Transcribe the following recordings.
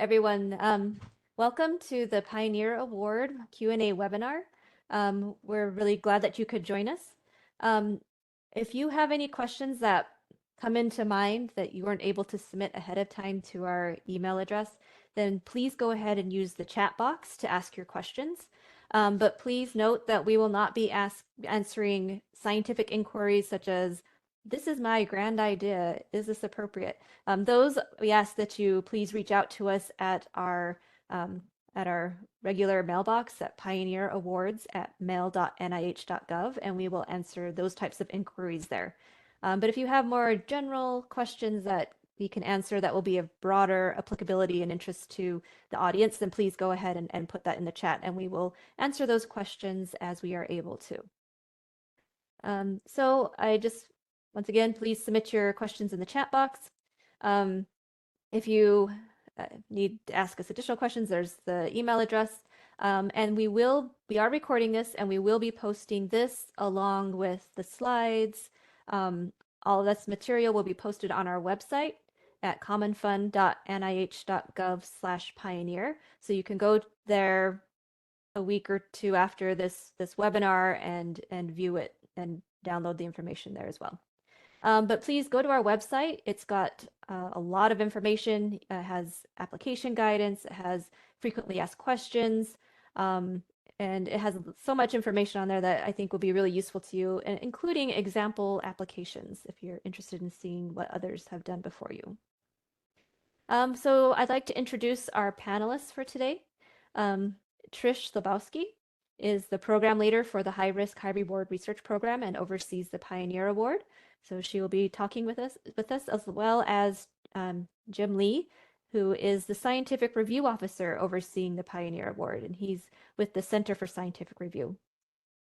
everyone. Welcome to the Pioneer Award Q&A webinar. We're really glad that you could join us. If you have any questions that come into mind that you weren't able to submit ahead of time to our email address, then please go ahead and use the chat box to ask your questions. But please note that we will not be answering scientific inquiries such as, this is my grand idea, is this appropriate? Those we ask that you please reach out to us at our regular mailbox at pioneerawards@mail.nih.gov, and we will answer those types of inquiries there. But if you have more general questions that we can answer that will be of broader applicability and interest to the audience, then please go ahead and put that in the chat, and we will answer those questions as we are able to. So once again, please submit your questions in the chat box. If you need to ask us additional questions, there's the email address. And we are recording this, and we will be posting this along with the slides. All of this material will be posted on our website at commonfund.nih.gov/pioneer. So you can go there a week or two after this webinar and view it and download the information there as well. But please go to our website. It's got a lot of information. It has application guidance. It has frequently asked questions. And it has so much information on there that I think will be really useful to you, including example applications if you're interested in seeing what others have done before you. So I'd like to introduce our panelists for today. Trish Slabowski is the program leader for the High Risk, High Reward Research Program and oversees the Pioneer Award. So she will be talking with us, as well as Jim Lee, who is the Scientific Review Officer overseeing the Pioneer Award, and he's with the Center for Scientific Review.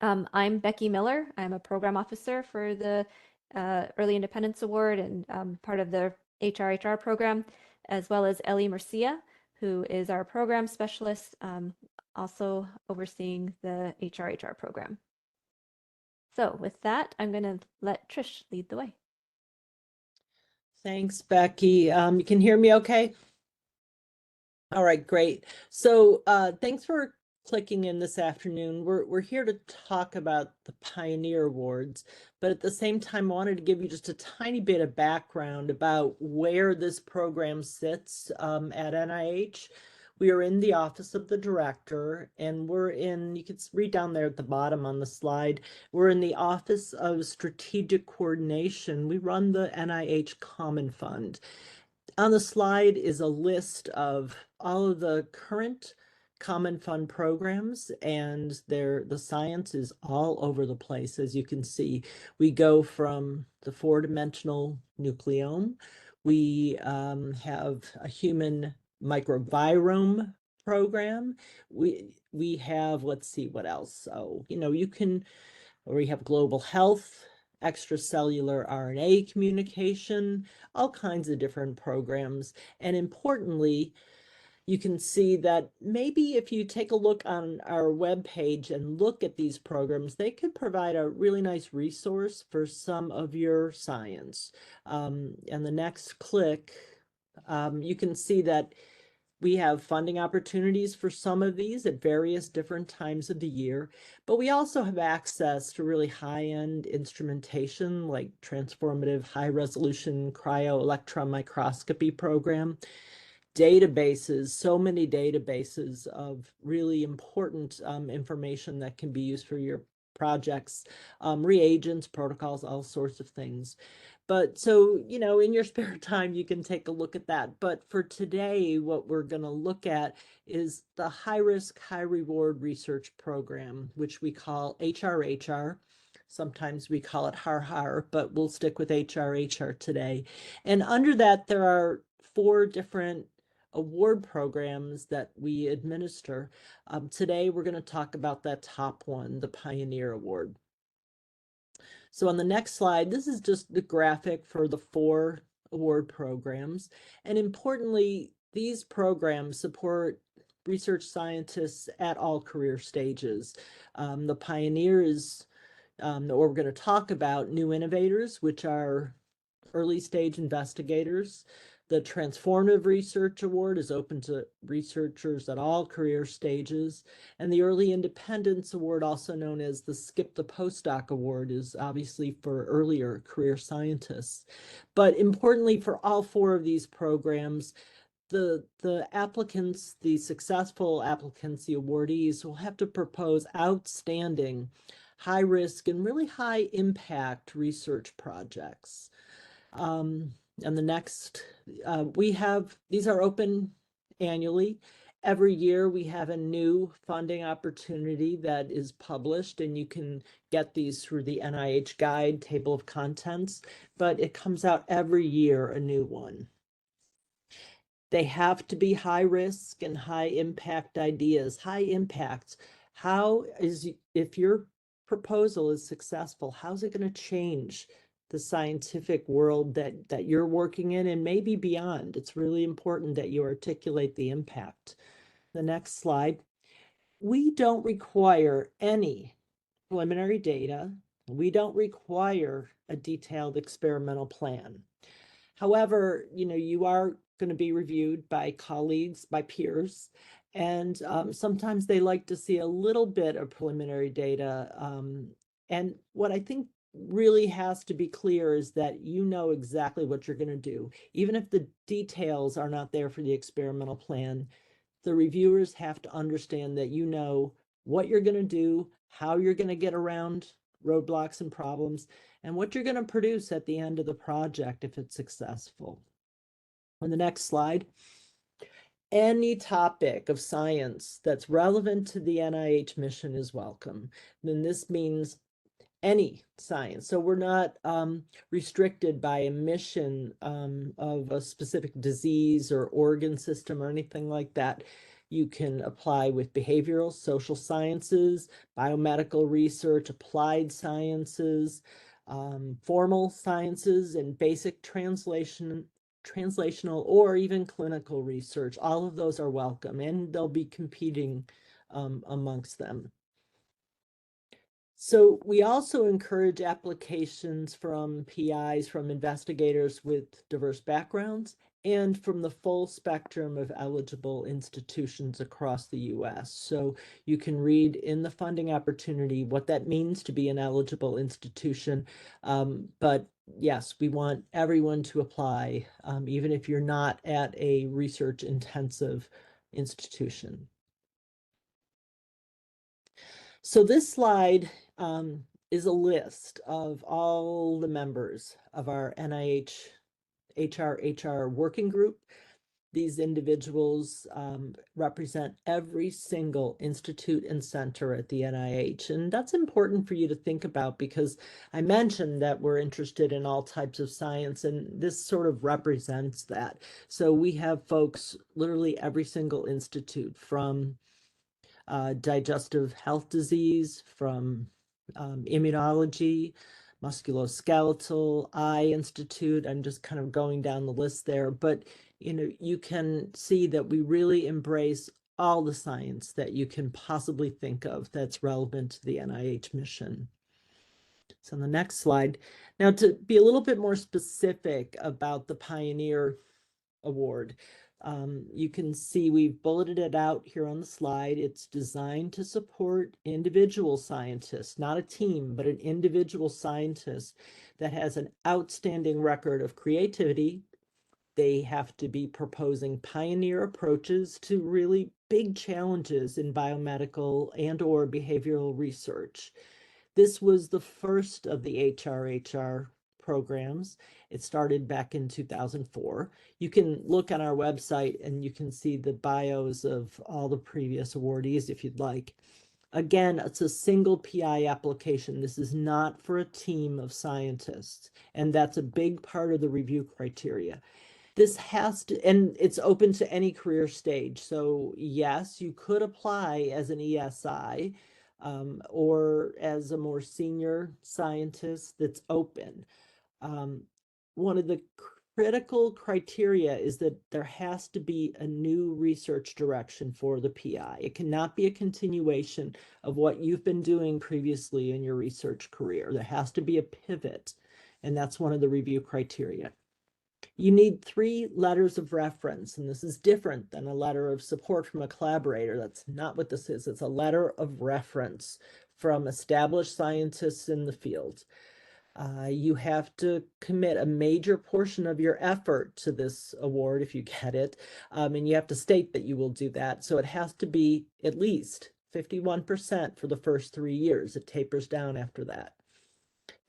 I'm Becky Miller. I'm a program officer for the Early Independence Award and part of the HRHR program, as well as Ellie Murcia, who is our program specialist, also overseeing the HRHR program. So with that, I'm going to let Trish lead the way. Thanks, Becky. You can hear me okay? All right, great. So thanks for clicking in this afternoon. We're here to talk about the Pioneer Awards, but at the same time, I wanted to give you just a tiny bit of background about where this program sits at NIH. We are in the Office of the Director, and we're in, you can read down there at the bottom on the slide, we're in the Office of Strategic Coordination. We run the NIH Common Fund. On the slide is a list of all of the current Common Fund programs, and the science is all over the place. As you can see, we go from the 4-dimensional nucleome. We have a human microbiome program. We have, let's see what else. So, we have global health, extracellular RNA communication, all kinds of different programs. And importantly, you can see that maybe if you take a look on our webpage and look at these programs, they could provide a really nice resource for some of your science. And the next click, you can see that we have funding opportunities for some of these at various different times of the year, but we also have access to really high-end instrumentation like transformative high-resolution cryo-electron microscopy program, databases, so many databases of really important information that can be used for your projects, reagents, protocols, all sorts of things. But so, in your spare time, you can take a look at that. But for today, what we're going to look at is the High Risk, High Reward Research Program, which we call HRHR. Sometimes we call it HAR, but we'll stick with HRHR today. And under that, there are 4 different award programs that we administer. Today, we're going to talk about that top one, the Pioneer Award. So on the next slide, this is just the graphic for the 4 award programs. And importantly, these programs support research scientists at all career stages. The Pioneer is, or we're going to talk about new innovators, which are early stage investigators. The Transformative Research Award is open to researchers at all career stages. And the Early Independence Award, also known as the Skip the Postdoc Award, is obviously for earlier career scientists. But importantly, for all four of these programs, the applicants, the successful applicants, the awardees, will have to propose outstanding, high risk, and really high impact research projects. And the next, these are open annually. Every year we have a new funding opportunity that is published, and you can get these through the NIH guide table of contents, but it comes out every year, a new one. They have to be high risk and high impact ideas. High impact, if your proposal is successful, how's it going to change the scientific world that you're working in and maybe beyond? It's really important that you articulate the impact. The next slide. We don't require any preliminary data. We don't require a detailed experimental plan. However, you are going to be reviewed by colleagues, by peers, and sometimes they like to see a little bit of preliminary data. And what I think really has to be clear is that you know exactly what you're going to do. Even if the details are not there for the experimental plan, the reviewers have to understand that you know what you're going to do, how you're going to get around roadblocks and problems, and what you're going to produce at the end of the project if it's successful. On the next slide, any topic of science that's relevant to the NIH mission is welcome. Then this means any science. So we're not restricted by a mission of a specific disease or organ system or anything like that. You can apply with behavioral, social sciences, biomedical research, applied sciences, formal sciences, and basic translational or even clinical research. All of those are welcome, and they'll be competing amongst them. So we also encourage applications from PIs, from investigators with diverse backgrounds, and from the full spectrum of eligible institutions across the US. So you can read in the funding opportunity what that means to be an eligible institution. But yes, we want everyone to apply, even if you're not at a research intensive institution. So this slide is a list of all the members of our NIH HR working group. These individuals represent every single institute and center at the NIH. And that's important for you to think about, because I mentioned that we're interested in all types of science, and this sort of represents that. So we have folks, literally every single institute, from digestive health disease, from immunology, musculoskeletal, eye institute. I'm just kind of going down the list there, but you can see that we really embrace all the science that you can possibly think of that's relevant to the NIH mission. So on the next slide, now to be a little bit more specific about the Pioneer Award, you can see we've bulleted it out here on the slide. It's designed to support individual scientists, not a team, but an individual scientist that has an outstanding record of creativity. They have to be proposing pioneer approaches to really big challenges in biomedical and or behavioral research. This was the first of the HRHR programs. It started back in 2004. You can look on our website and you can see the bios of all the previous awardees if you'd like. Again, it's a single PI application. This is not for a team of scientists, and that's a big part of the review criteria. This has to, and it's open to any career stage. So yes, you could apply as an ESI or as a more senior scientist. That's open. One of the critical criteria is that there has to be a new research direction for the PI. It cannot be a continuation of what you've been doing previously in your research career. There has to be a pivot, and that's one of the review criteria. You need 3 letters of reference, and this is different than a letter of support from a collaborator. That's not what this is. It's a letter of reference from established scientists in the field. You have to commit a major portion of your effort to this award if you get it, and you have to state that you will do that. So it has to be at least 51% for the first 3 years. It tapers down after that.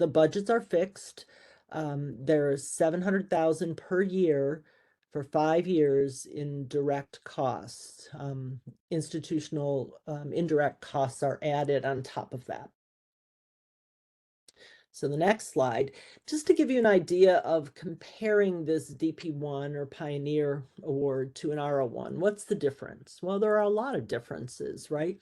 The budgets are fixed. There's 700,000 per year for 5 years in direct costs. Institutional indirect costs are added on top of that. So the next slide, just to give you an idea of comparing this DP1 or Pioneer Award to an R01, what's the difference? Well, there are a lot of differences, right?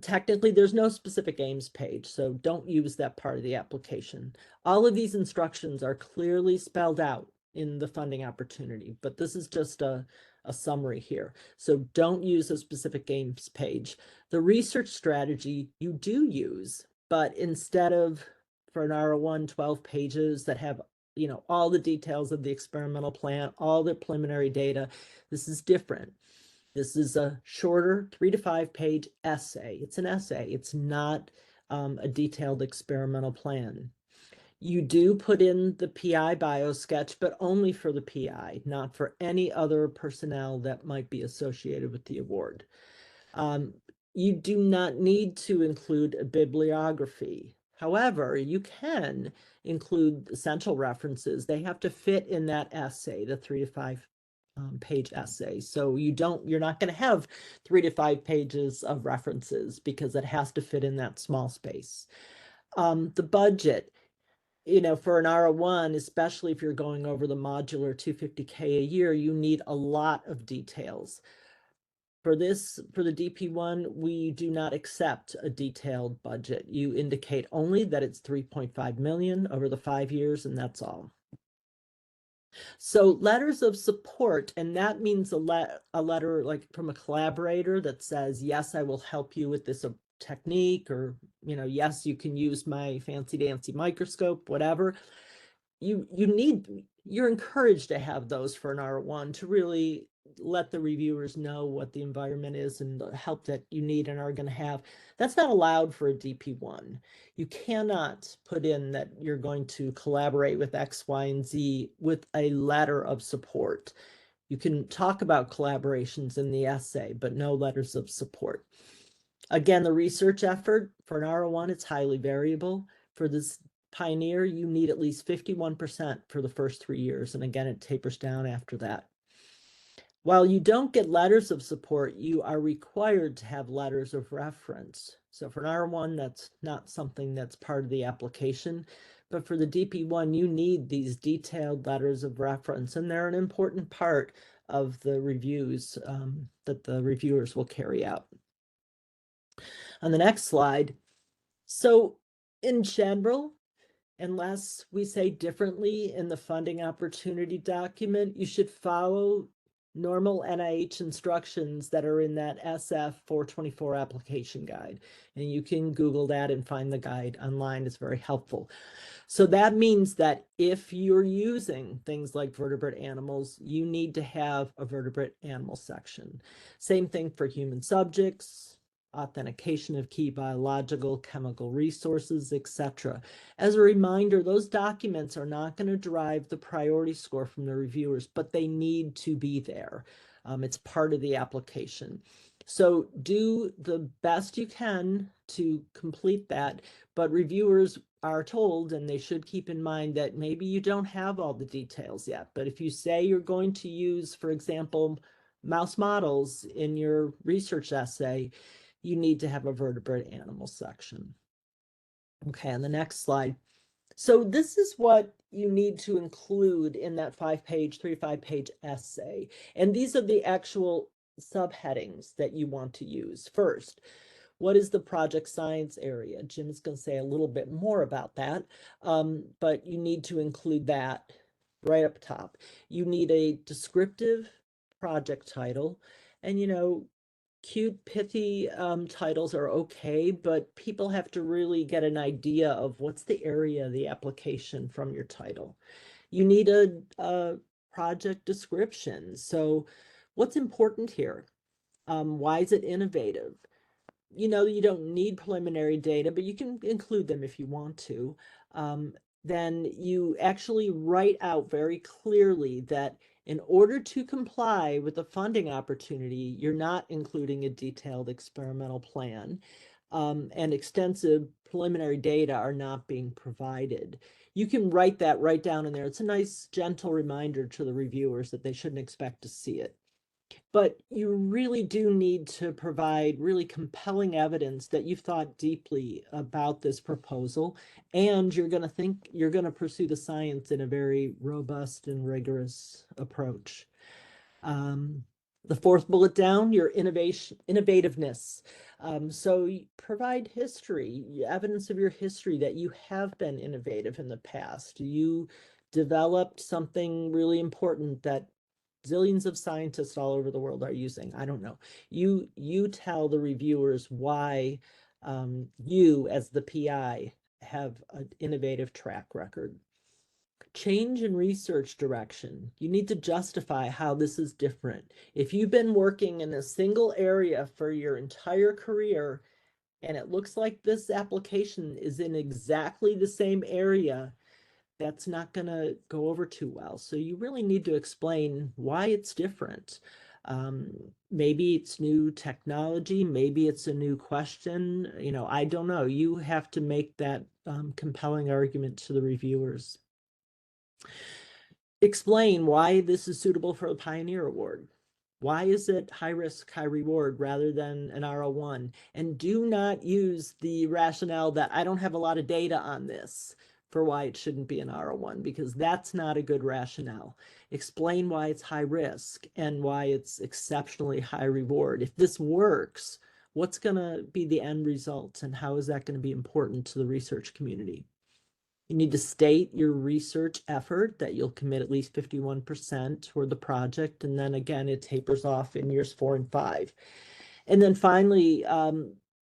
Technically, there's no specific aims page, so don't use that part of the application. All of these instructions are clearly spelled out in the funding opportunity, but this is just a summary here. So don't use a specific aims page. The research strategy you do use, but instead of, for an R01, 12 pages that have all the details of the experimental plan, all the preliminary data, this is different. This is a shorter 3 to 5 page essay. It's an essay. It's not a detailed experimental plan. You do put in the PI bio sketch, but only for the PI, not for any other personnel that might be associated with the award. You do not need to include a bibliography. However, you can include essential references. They have to fit in that essay, the 3 to 5 page essay. So you're not going to have 3 to 5 pages of references because it has to fit in that small space. The budget, for an R01, especially if you're going over the modular 250K a year, you need a lot of details. For the DP1, we do not accept a detailed budget. You indicate only that it's 3.5 million over the 5 years, and that's all. So letters of support, and that means a letter like from a collaborator that says, yes, I will help you with this technique, or, yes, you can use my fancy dancy microscope, whatever. You're encouraged to have those for an R01 to really let the reviewers know what the environment is and the help that you need and are going to have. That's not allowed for a DP1. You cannot put in that you're going to collaborate with X, Y, and Z with a letter of support. You can talk about collaborations in the essay, but no letters of support. Again, the research effort for an R01, it's highly variable. For this Pioneer, you need at least 51% for the first 3 years. And again, it tapers down after that. While you don't get letters of support, you are required to have letters of reference. So for an R1, that's not something that's part of the application. But for the DP1, you need these detailed letters of reference, and they're an important part of the reviews that the reviewers will carry out. On the next slide, so in general, unless we say differently in the funding opportunity document, you should follow normal NIH instructions that are in that SF424 application guide. And you can Google that and find the guide online. It's very helpful. So that means that if you're using things like vertebrate animals, you need to have a vertebrate animal section. Same thing for human subjects, authentication of key biological, chemical resources, etc. As a reminder, those documents are not going to derive the priority score from the reviewers, but they need to be there. It's part of the application. So do the best you can to complete that, but reviewers are told, and they should keep in mind, that maybe you don't have all the details yet. But if you say you're going to use, for example, mouse models in your research essay, you need to have a vertebrate animal section. Okay, on the next slide. So this is what you need to include in that 3 to 5 page essay. And these are the actual subheadings that you want to use. First, what is the project science area? Jim is going to say a little bit more about that, but you need to include that right up top. You need a descriptive project title, and cute, pithy titles are okay, but people have to really get an idea of what's the area of the application from your title. You need a project description. So what's important here? Why is it innovative? You don't need preliminary data, but you can include them if you want to. Then you actually write out very clearly that in order to comply with the funding opportunity, you're not including a detailed experimental plan, and extensive preliminary data are not being provided. You can write that right down in there. It's a nice, gentle reminder to the reviewers that they shouldn't expect to see it. But you really do need to provide really compelling evidence that you've thought deeply about this proposal, and you're going to pursue the science in a very robust and rigorous approach. The fourth bullet down, your innovativeness. So you provide history, evidence of your history that you have been innovative in the past. You developed something really important that zillions of scientists all over the world are using. I don't know. You tell the reviewers why you, as the PI, have an innovative track record. Change in research direction. You need to justify how this is different. If you've been working in a single area for your entire career, and it looks like this application is in exactly the same area, that's not going to go over too well. So you really need to explain why it's different. Maybe it's new technology, maybe it's a new question. I don't know. You have to make that compelling argument to the reviewers. Explain why this is suitable for the Pioneer Award. Why is it high risk, high reward rather than an R01? And do not use the rationale that I don't have a lot of data on this for why it shouldn't be an R01, because that's not a good rationale. Explain why it's high risk and why it's exceptionally high reward. If this works, what's going to be the end result, and how is that going to be important to the research community? You need to state your research effort, that you'll commit at least 51% toward the project. And then again, it tapers off in years 4 and 5. And then finally,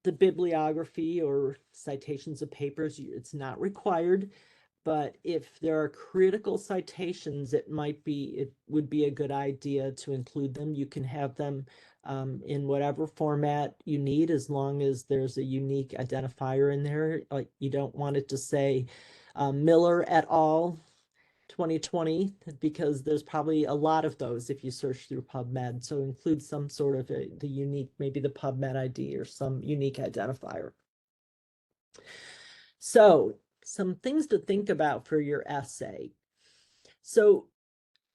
the bibliography or citations of papers, it's not required, but if there are critical citations, it would be a good idea to include them. You can have them in whatever format you need, as long as there's a unique identifier in there. Like, you don't want it to say Miller et al. 2020, because there's probably a lot of those if you search through PubMed. So include some sort of the unique, maybe the PubMed ID or some unique identifier. So some things to think about for your essay. So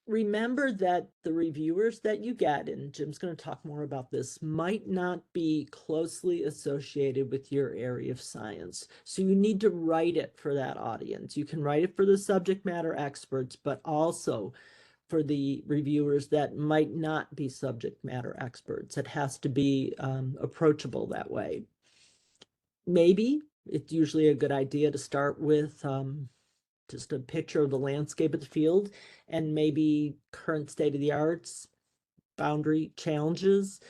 remember that the reviewers that you get, and Jim's going to talk more about this, might not be closely associated with your area of science. So you need to write it for that audience. You can write it for the subject matter experts, but also for the reviewers that might not be subject matter experts. It has to be approachable that way. Maybe it's usually a good idea to start with just a picture of the landscape of the field, and maybe current state of the arts, boundary challenges.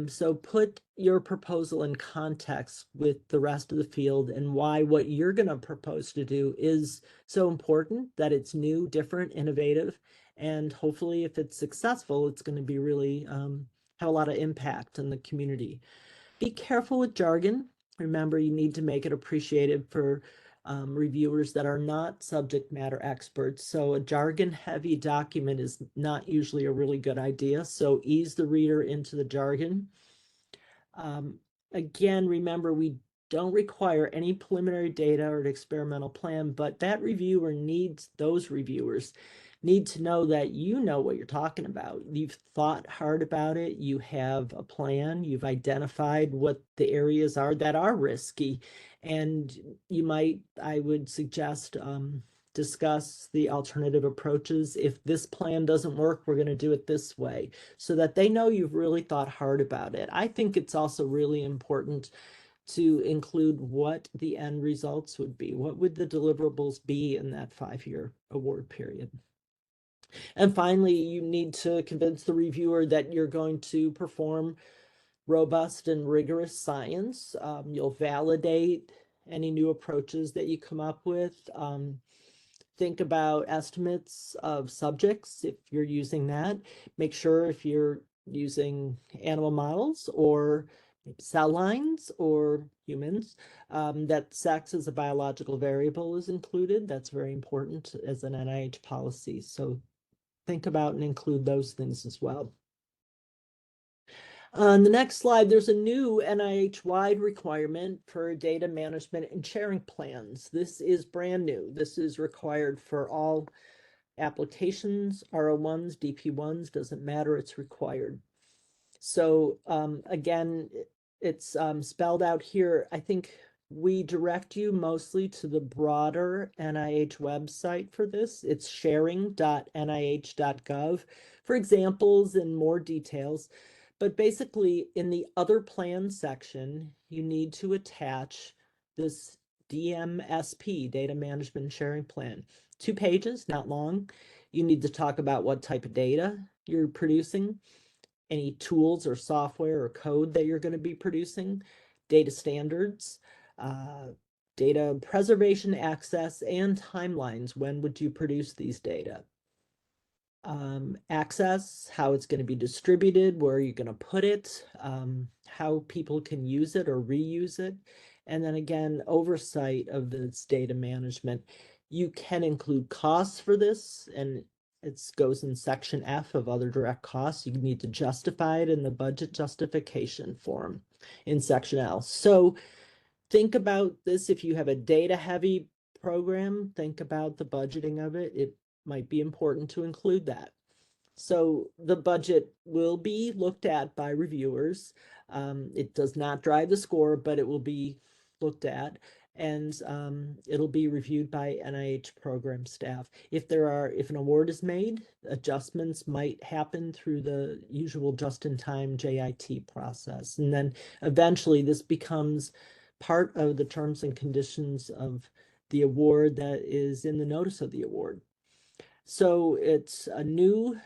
So put your proposal in context with the rest of the field, and why what you're going to propose to do is so important, that it's new, different, innovative, and hopefully if it's successful, it's going to be really have a lot of impact in the community. Be careful with jargon. Remember, you need to make it appreciated for reviewers that are not subject matter experts. So a jargon-heavy document is not usually a really good idea. So ease the reader into the jargon. Again, remember, we don't require any preliminary data or an experimental plan, but those reviewers need to know that you know what you're talking about. You've thought hard about it. You have a plan. You've identified what the areas are that are risky. And I would suggest, discuss the alternative approaches. If this plan doesn't work, we're going to do it this way, so that they know you've really thought hard about it. I think it's also really important to include what the end results would be. What would the deliverables be in that 5-year award period? And finally, you need to convince the reviewer that you're going to perform robust and rigorous science. You'll validate any new approaches that you come up with. think about estimates of subjects if you're using that. Make sure if you're using animal models or cell lines or humans, that sex as a biological variable is included. That's very important as an NIH policy. So think about and include those things as well. On the next slide, there's a new NIH-wide requirement for data management and sharing plans. This is brand new. This is required for all applications, R01s, DP1s, doesn't matter, it's required. So again, it's spelled out here. I think we direct you mostly to the broader NIH website for this. It's sharing.nih.gov for examples and more details. But basically, in the other plan section, you need to attach this DMSP, Data Management Sharing Plan. 2 pages, not long. You need to talk about what type of data you're producing, any tools or software or code that you're going to be producing, data standards, data preservation, access, and timelines. When would you produce these data? Access, how it's going to be distributed, where you're going to put it, how people can use it or reuse it. And then again, oversight of this data management. You can include costs for this, and it goes in section F of other direct costs. You need to justify it in the budget justification form in section L. So think about this. If you have a data heavy program, think about the budgeting of it. It might be important to include that. So the budget will be looked at by reviewers. It does not drive the score, but it will be looked at, and it'll be reviewed by NIH program staff. If an award is made, adjustments might happen through the usual just-in-time JIT process. And then eventually this becomes part of the terms and conditions of the award that is in the notice of the award. So it's a new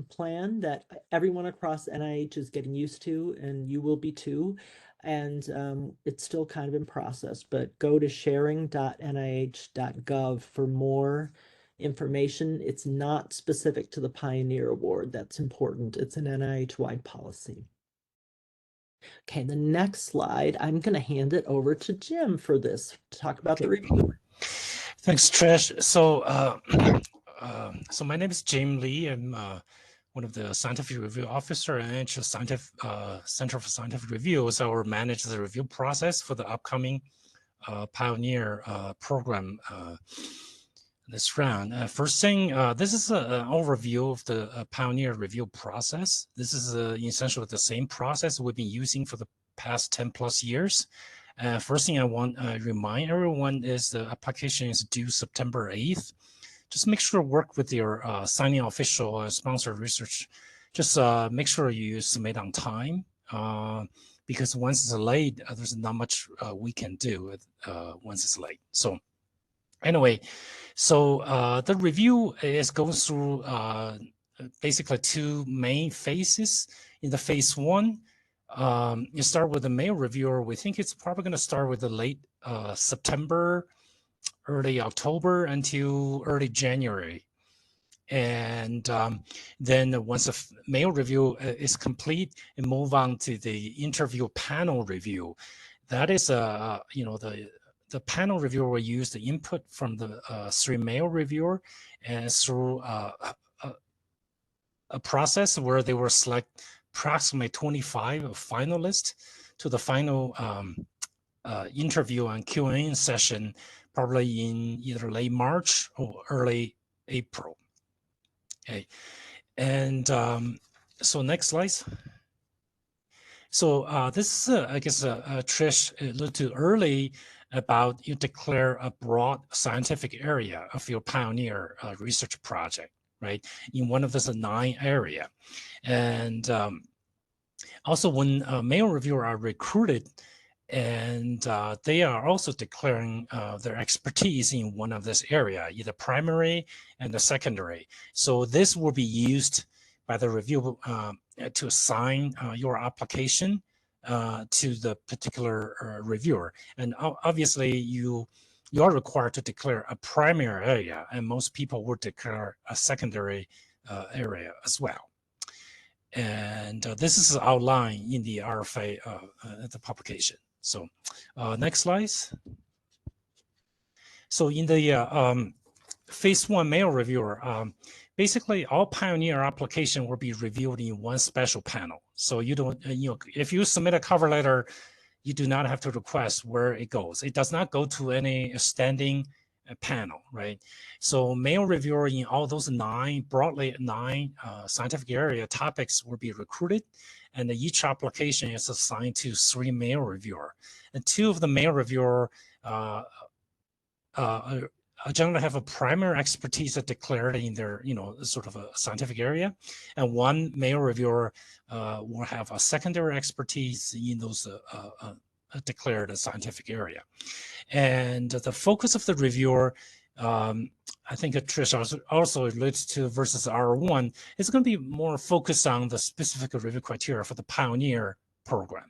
plan that everyone across NIH is getting used to, and you will be too. And it's still kind of in process, but go to sharing.nih.gov for more information. It's not specific to the Pioneer Award. That's important. It's an NIH-wide policy. Okay, the next slide, I'm going to hand it over to Jim for this to talk about the review. Thanks, Trish. So, so my name is Jim Lee. I'm one of the scientific review officer at NIH Center for Scientific Review. So I will manage the review process for the upcoming Pioneer program this round. First thing, this is an overview of the Pioneer review process. This is essentially the same process we've been using for the past 10 plus years. First thing I want to remind everyone is the application is due September 8th. Just make sure to work with your signing official sponsored research. Just make sure you submit on time because once it's late, there's not much we can do once it's late. So anyway, so the review is going through basically 2 main phases. In the phase 1, you start with the male reviewer. We think it's probably going to start with the late September, early October until early January. And then once the male review is complete, and move on to the interview panel review. That is, the panel reviewer will use the input from the 3 male reviewer and through a process where they will select approximately 25 finalists to the final interview and Q&A session, probably in either late March or early April. Okay, and so next slide. So this is, I guess, Trish a little too early about you declare a broad scientific area of your Pioneer research project, right? In one of those 9 area. And also when male reviewers are recruited, and they are also declaring their expertise in one of this area, either primary and the secondary. So this will be used by the review to assign your application to the particular reviewer. And obviously you you are required to declare a primary area, and most people would declare a secondary area as well. And this is outlined in the RFA the publication. So next slide. So in the phase 1 mail reviewer, basically all Pioneer application will be reviewed in one special panel. So you don't, if you submit a cover letter, you do not have to request where it goes. It does not go to any standing panel, right? So mail reviewer in all those broadly nine scientific area topics will be recruited, and each application is assigned to 3 mail reviewer. And 2 of the mail reviewer generally have a primary expertise declared in their, sort of a scientific area, and 1 mail reviewer will have a secondary expertise in those declared scientific area. And the focus of the reviewer, I think Trish also relates to versus R1, is going to be more focused on the specific review criteria for the Pioneer program.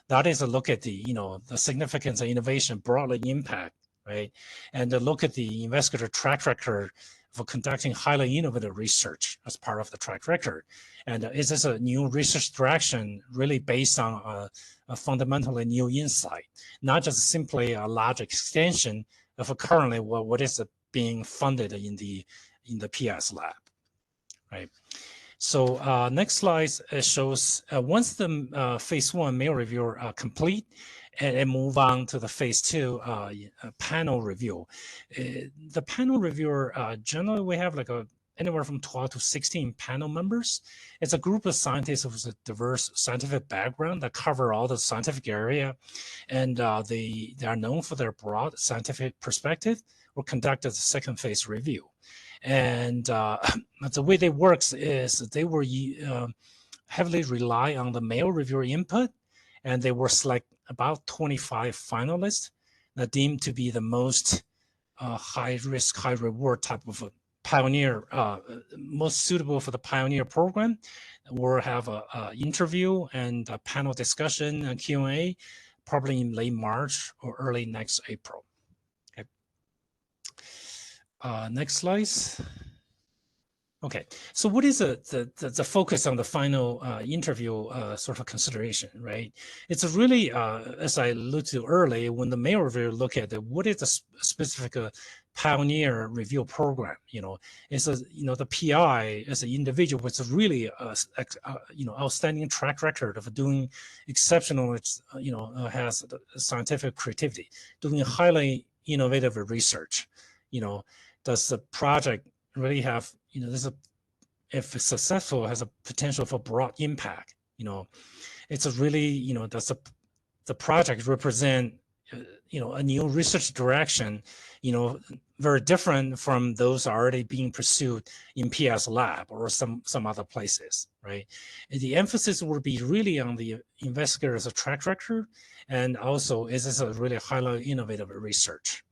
That is a look at the, the significance of innovation broadly impact, right? And to look at the investigator track record for conducting highly innovative research as part of the track record. And is this a new research direction really based on a fundamentally new insight, not just simply a large extension of currently what is being funded in the PS lab, right? So next slide shows once the phase 1 mail review complete and move on to the phase 2 panel review. The panel reviewer, generally we have like anywhere from 12 to 16 panel members. It's a group of scientists with a diverse scientific background that cover all the scientific area, and they are known for their broad scientific perspective. Will conduct the second phase review. And the way they works is they were heavily rely on the mail reviewer input, and they will select about 25 finalists that deemed to be the most high risk, high reward type of a Pioneer, most suitable for the Pioneer program. We'll have a interview and a panel discussion and Q&A, probably in late March or early next April. Okay. Next slide. Okay, so what is the focus on the final interview sort of consideration, right? It's a really, as I alluded to earlier, when the mail reviewer look at what is the specific Pioneer review program, it's the PI as an individual with a really, outstanding track record of doing exceptional, has scientific creativity, doing highly innovative research, does the project really have, if it's successful, has a potential for broad impact. It's a really, does the project represent, a new research direction, very different from those already being pursued in PS lab or some other places, right? And the emphasis will be really on the investigator's track record, and also is this a really highly innovative research,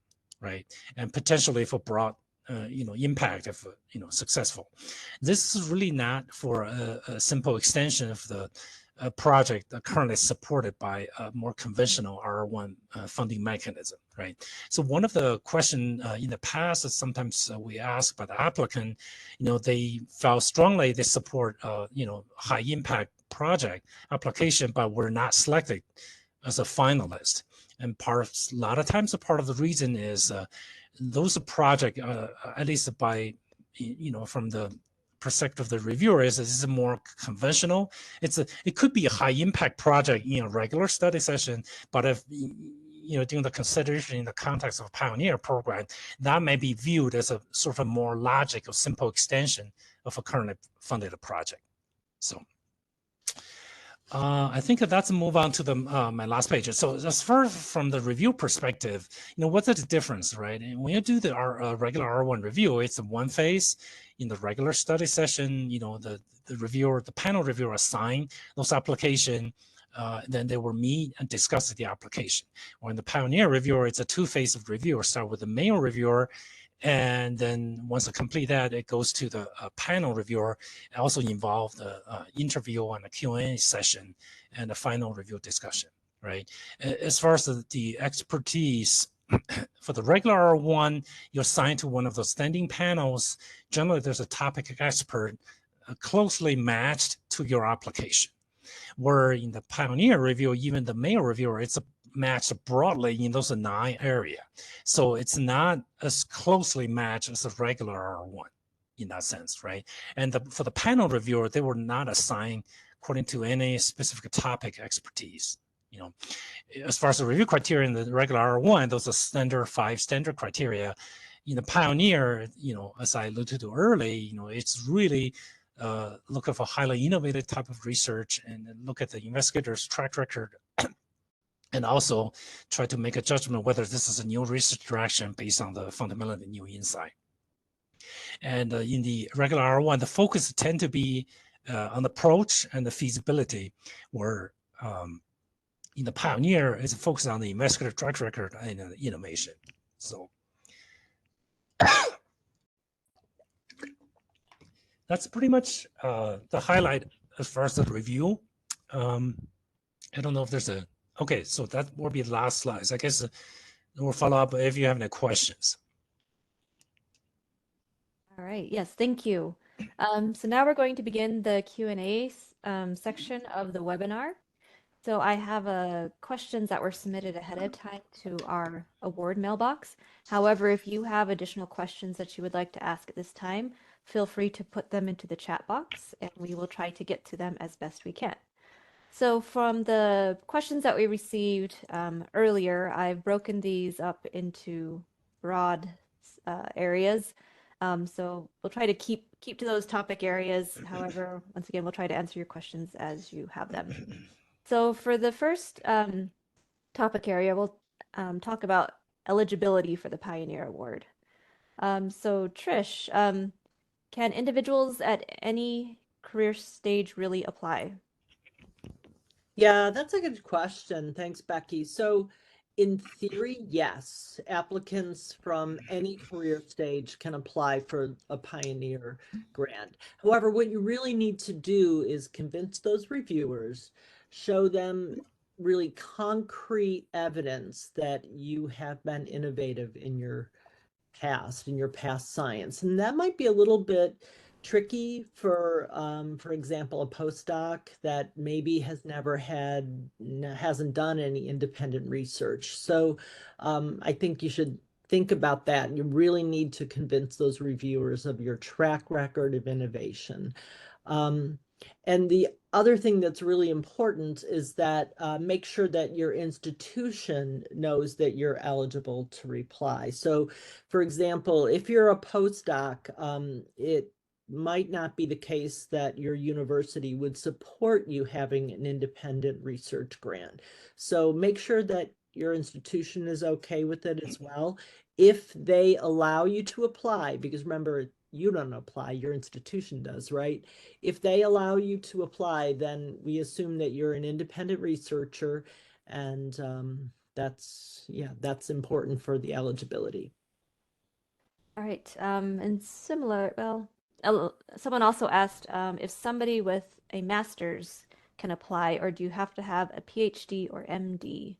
right? And potentially for broad impact if successful. This is really not for a simple extension of the project currently supported by a more conventional R1 funding mechanism, right? So one of the questions in the past is sometimes we ask by the applicant, they felt strongly they support high impact project application, but were not selected as a finalist. And a lot of times a part of the reason is those projects, at least by, from the perspective of the reviewer, is more conventional. It could be a high impact project in a regular study session, but if, during the consideration in the context of a Pioneer program, that may be viewed as a sort of a more logical, simple extension of a currently funded project. So I think that's a move on to the my last page. So as far from the review perspective, what's the difference, right? And when you do the regular R1 review, it's one phase. In the regular study session, the reviewer, the panel reviewer assign those application, then they will meet and discuss the application. Or in the Pioneer reviewer, it's a 2-phase of review. Start with the mail reviewer, and then once I complete that, it goes to the panel reviewer. It also involves the interview and a Q&A session and a final review discussion, right? As far as the expertise for the regular R1, you're assigned to one of those standing panels. Generally, there's a topic expert closely matched to your application. Where in the Pioneer review, even the main reviewer, it's matched broadly in those 9 areas. So it's not as closely matched as a regular R1 in that sense, right? And for the panel reviewer, they were not assigned according to any specific topic expertise. You know, as far as the review criteria in the regular R1, those are 5 standard criteria. In the Pioneer, you know, as I alluded to early, you know, it's really look for highly innovative type of research and look at the investigator's track record and also try to make a judgment whether this is a new research direction based on the fundamentally new insight. And in the regular R1, the focus tend to be on the approach and the feasibility, where in the Pioneer is focused on the investigator track record and innovation. So that's pretty much the highlight as far as the review. I don't know if there's okay, so that will be the last slides. I guess we'll follow up if you have any questions. All right. Yes, thank you. So now we're going to begin the Q&A section of the webinar. So I have questions that were submitted ahead of time to our award mailbox. However, if you have additional questions that you would like to ask at this time, feel free to put them into the chat box and we will try to get to them as best we can. So from the questions that we received earlier, I've broken these up into broad areas. So we'll try to keep to those topic areas. However, once again, we'll try to answer your questions as you have them. So for the first topic area, we'll talk about eligibility for the Pioneer Award. So Trish, can individuals at any career stage really apply? Yeah, that's a good question. Thanks, Becky. So in theory, yes, applicants from any career stage can apply for a Pioneer grant. However, what you really need to do is convince those reviewers, show them really concrete evidence that you have been innovative in your past science. And that might be a little bit tricky for example, a postdoc that maybe hasn't done any independent research. So I think you should think about that. You really need to convince those reviewers of your track record of innovation. And the other thing that's really important is that make sure that your institution knows that you're eligible to reply. So, for example, if you're a postdoc, it might not be the case that your university would support you having an independent research grant. So make sure that your institution is okay with it as well. If they allow you to apply, because remember, you don't apply, your institution does, right? If they allow you to apply, then we assume that you're an independent researcher, and that's important for the eligibility. All right, and similar, well, someone also asked if somebody with a master's can apply, or do you have to have a PhD or MD?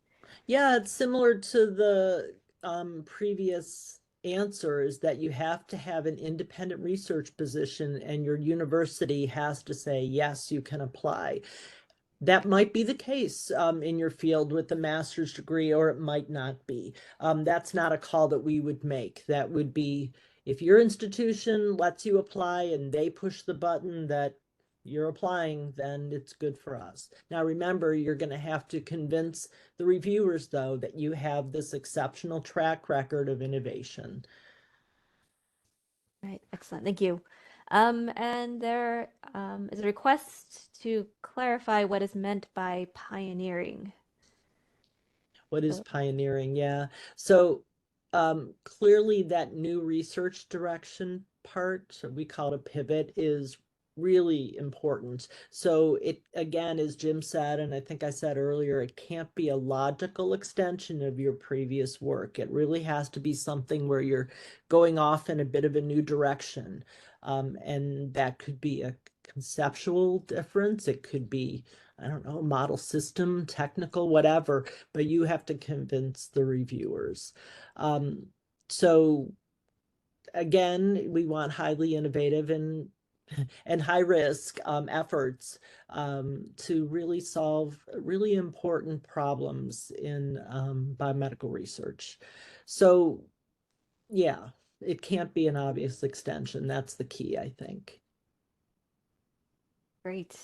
Yeah, it's similar to the previous answer, is that you have to have an independent research position and your university has to say, yes, you can apply. That might be the case in your field with the master's degree, or it might not be. That's not a call that we would make. That would be if your institution lets you apply and they push the button that you're applying, then it's good for us. Now, remember, you're going to have to convince the reviewers, though, that you have this exceptional track record of innovation. All right, excellent, thank you. And there is a request to clarify what is meant by pioneering. What is pioneering? Yeah. So clearly that new research direction part, we call it a pivot, is really important. So it, again, as Jim said, and I think I said earlier, it can't be a logical extension of your previous work. It really has to be something where you're going off in a bit of a new direction. And that could be a conceptual difference. It could be, I don't know, model system, technical, whatever, but you have to convince the reviewers. So again, we want highly innovative and high risk efforts to really solve really important problems in biomedical research. So yeah, it can't be an obvious extension. That's the key, I think. Great.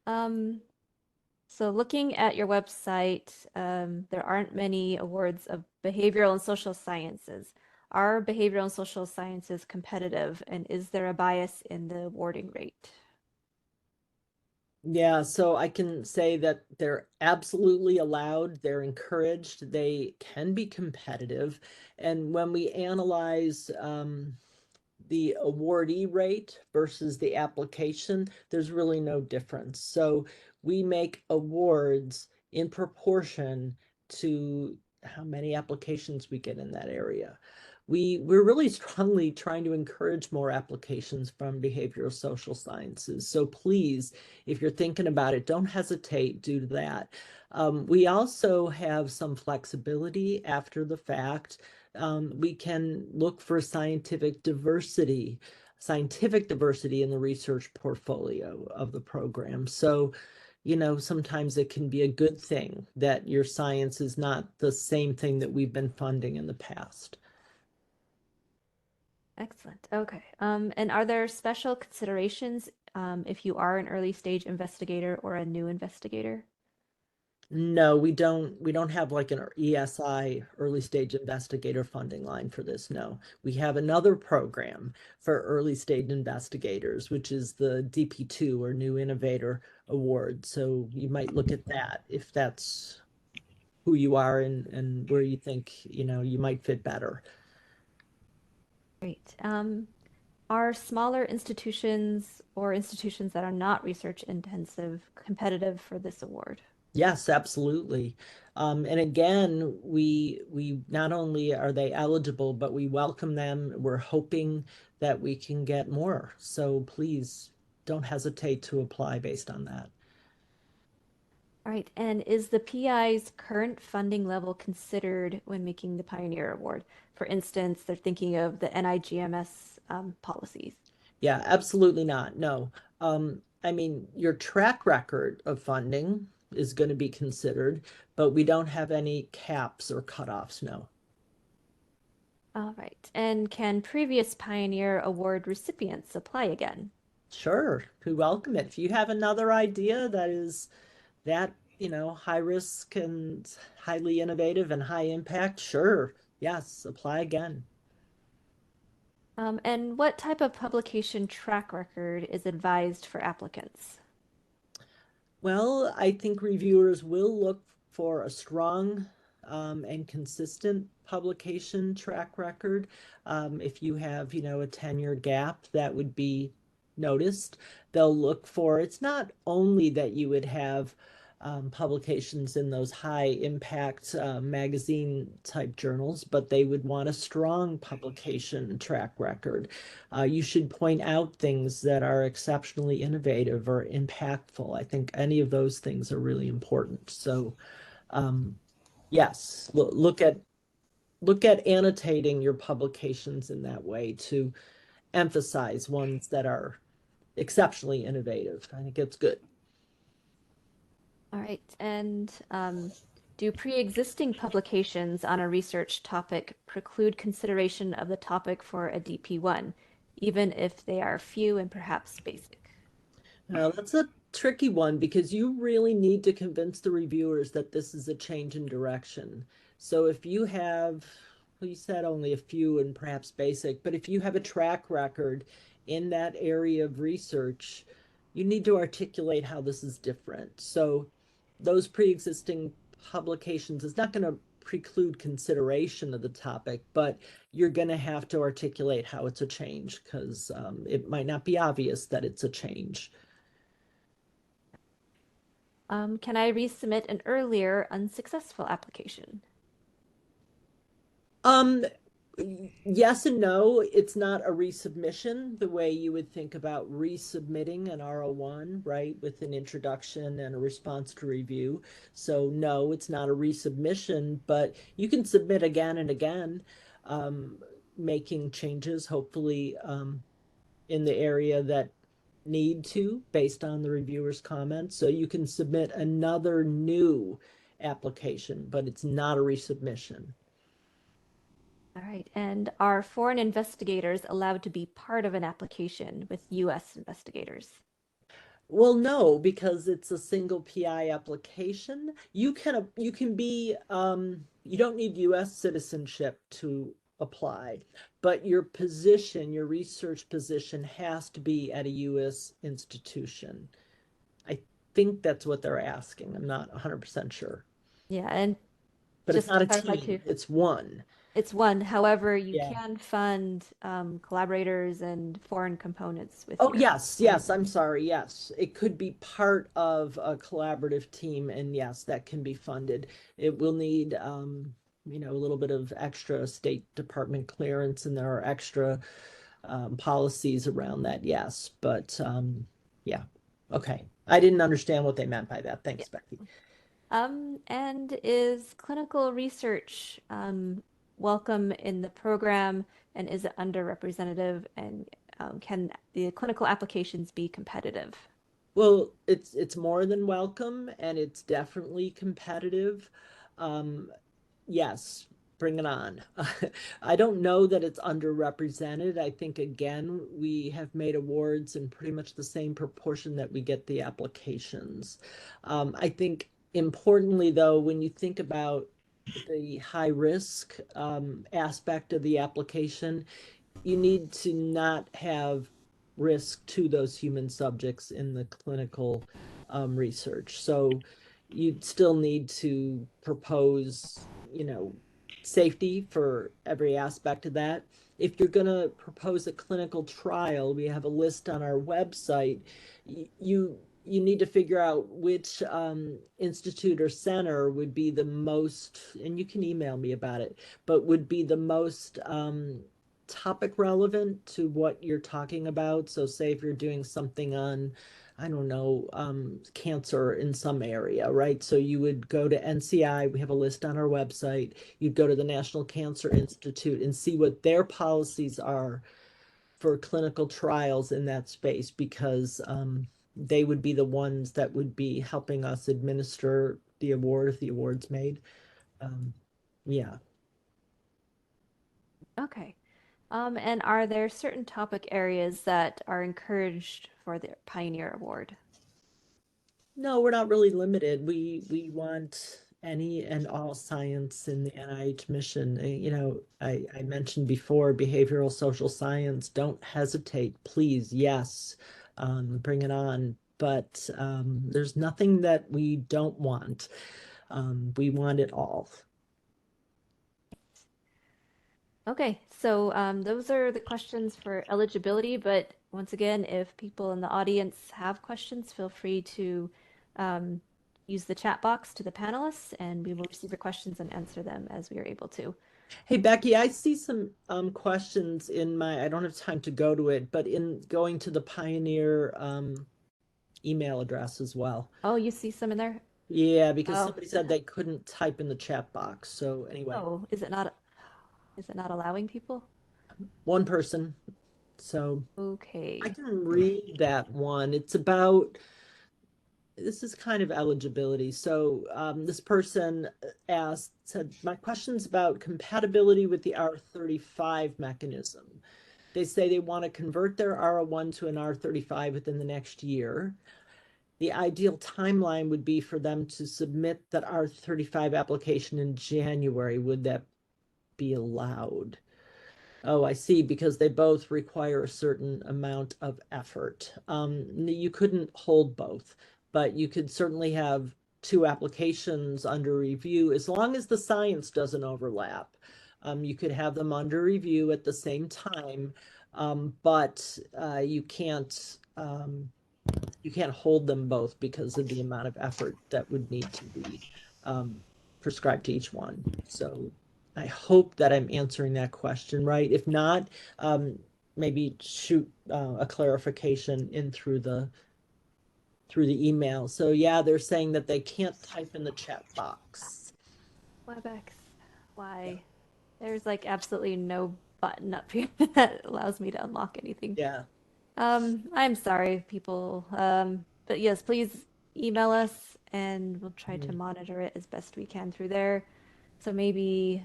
So looking at your website, there aren't many awards of behavioral and social sciences. Are behavioral and social sciences competitive, and is there a bias in the awarding rate? Yeah, so I can say that they're absolutely allowed, they're encouraged, they can be competitive. And when we analyze the awardee rate versus the application, there's really no difference. So we make awards in proportion to how many applications we get in that area. We're really strongly trying to encourage more applications from behavioral social sciences. So please, if you're thinking about it, don't hesitate due to that. We also have some flexibility after the fact. We can look for scientific diversity in the research portfolio of the program. So, you know, sometimes it can be a good thing that your science is not the same thing that we've been funding in the past. Excellent. Okay. And are there special considerations if you are an early stage investigator or a new investigator? No, we don't have like an ESI, early stage investigator funding line for this. No, we have another program for early stage investigators, which is the DP2 or New Innovator Award. So you might look at that if that's who you are and where you think, you know, you might fit better. Great. Are smaller institutions or institutions that are not research intensive competitive for this award? Yes, absolutely. And again, we not only are they eligible, but we welcome them. We're hoping that we can get more. So please don't hesitate to apply based on that. All right. And is the PI's current funding level considered when making the Pioneer Award? For instance, they're thinking of the NIGMS policies. Yeah, absolutely not. No. I mean, your track record of funding is going to be considered, but we don't have any caps or cutoffs, no. All right. And can previous Pioneer Award recipients apply again? Sure, we welcome it. If you have another idea that is that, you know, high risk and highly innovative and high impact, sure, yes, apply again. And what type of publication track record is advised for applicants? Well, I think reviewers will look for a strong and consistent publication track record. If you have, you know, a 10-year gap, that would be noticed. They'll look for, it's not only that you would have publications in those high impact magazine type journals, but they would want a strong publication track record. You should point out things that are exceptionally innovative or impactful. I think any of those things are really important. So yes, look at annotating your publications in that way to emphasize ones that are exceptionally innovative. I think it's good. All right. And do pre-existing publications on a research topic preclude consideration of the topic for a DP1, even if they are few and perhaps basic? Now, that's a tricky one because you really need to convince the reviewers that this is a change in direction. So if you have, well, you said only a few and perhaps basic, but if you have a track record in that area of research, you need to articulate how this is different. So those pre-existing publications is not going to preclude consideration of the topic, but you're going to have to articulate how it's a change because it might not be obvious that it's a change. Can I resubmit an earlier unsuccessful application? Um, Yes and no. It's not a resubmission the way you would think about resubmitting an R01, right, with an introduction and a response to review. So no, it's not a resubmission, but you can submit again and again, making changes, hopefully, in the area that need to based on the reviewer's comments. So you can submit another new application, but it's not a resubmission. All right. And are foreign investigators allowed to be part of an application with US investigators? Well, no, because it's a single PI application. You can be you don't need US citizenship to apply, but your position, your research position has to be at a US institution. I think that's what they're asking. I'm not 100% sure. Yeah, and But it's just to not a clarify too, team, it's one. it's one. However, you Yeah. can fund collaborators and foreign components with Oh, your yes, grant. yes, I'm sorry, yes. It could be part of a collaborative team, and yes, that can be funded. It will need, a little bit of extra State Department clearance, and there are extra policies around that, yes. But yeah, okay. I didn't understand what they meant by that. Yeah. Thanks, Becky. And is clinical research welcome in the program, and is it underrepresented? And can the clinical applications be competitive? Well, it's more than welcome, and it's definitely competitive. Um, yes, bring it on. I don't know that it's underrepresented. I think, again, we have made awards in pretty much the same proportion that we get the applications. I think importantly, though, when you think about the high risk aspect of the application, you need to not have risk to those human subjects in the clinical research. So you'd still need to propose, safety for every aspect of that. If you're going to propose a clinical trial, we have a list on our website. You need to figure out which institute or center would be the most, and you can email me about it, but would be the most topic relevant to what you're talking about. So say if you're doing something on, I don't know, cancer in some area, right? So you would go to NCI, we have a list on our website. You'd go to the National Cancer Institute and see what their policies are for clinical trials in that space, because they would be the ones that would be helping us administer the award if the award's made. Yeah. Okay. And are there certain topic areas that are encouraged for the Pioneer Award? No, we're not really limited. We want any and all science in the NIH mission. I mentioned before behavioral social science. Don't hesitate, please. Yes, bring it on. But there's nothing that we don't want. We want it all. Okay, so those are the questions for eligibility, but once again, if people in the audience have questions, feel free to um, use the chat box to the panelists, and we will receive your questions and answer them as we are able to. Hey, Becky, I see some questions in I don't have time to go to it, but in going to the Pioneer email address as well. Oh, you see some in there? Yeah, because Oh, somebody said they couldn't type in the chat box. So anyway, oh, is it not allowing people? one person. So I Okay. can read that one. It's about, this is kind of eligibility. So this person said, my question's about compatibility with the R35 mechanism. They say they want to convert their R01 to an R35 within the next year. The ideal timeline would be for them to submit that R35 application in January. Would that be allowed? Oh, I see, because they both require a certain amount of effort. You couldn't hold both, but you could certainly have two applications under review as long as the science doesn't overlap. You could have them under review at the same time, but you can't hold them both because of the amount of effort that would need to be prescribed to each one. So I hope that I'm answering that question right. If not, maybe shoot a clarification in through the email. So yeah, they're saying that they can't type in the chat box. WebEx. Why? There's like absolutely no button up here that allows me to unlock anything. Yeah. I'm sorry, people. But yes, please email us and we'll try to monitor it as best we can through there. So maybe,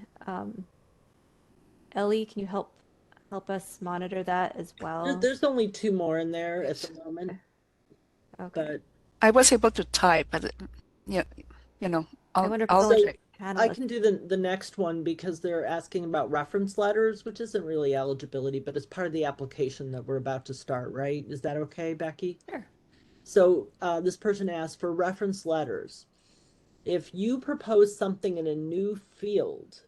Ellie, can you help us monitor that as well? There's only 2 more in there at Yes. the moment, Okay. but I was able to type, but yeah, I I'll wonder if it's I'll only check. I panelists. can do the next one because they're asking about reference letters, which isn't really eligibility, but it's part of the application that we're about to start, right? Is that okay, Becky? Sure. So this person asked for reference letters. If you propose something in a new field,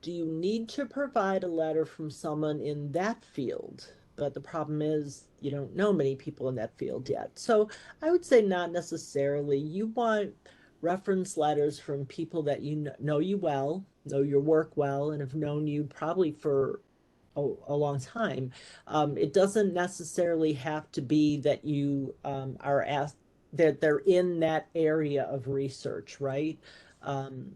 do you need to provide a letter from someone in that field? But the problem is you don't know many people in that field yet. So I would say not necessarily. You want reference letters from people that you know you well, know your work well, and have known you probably for a long time. It doesn't necessarily have to be that you are asked that they're in that area of research, right? Um,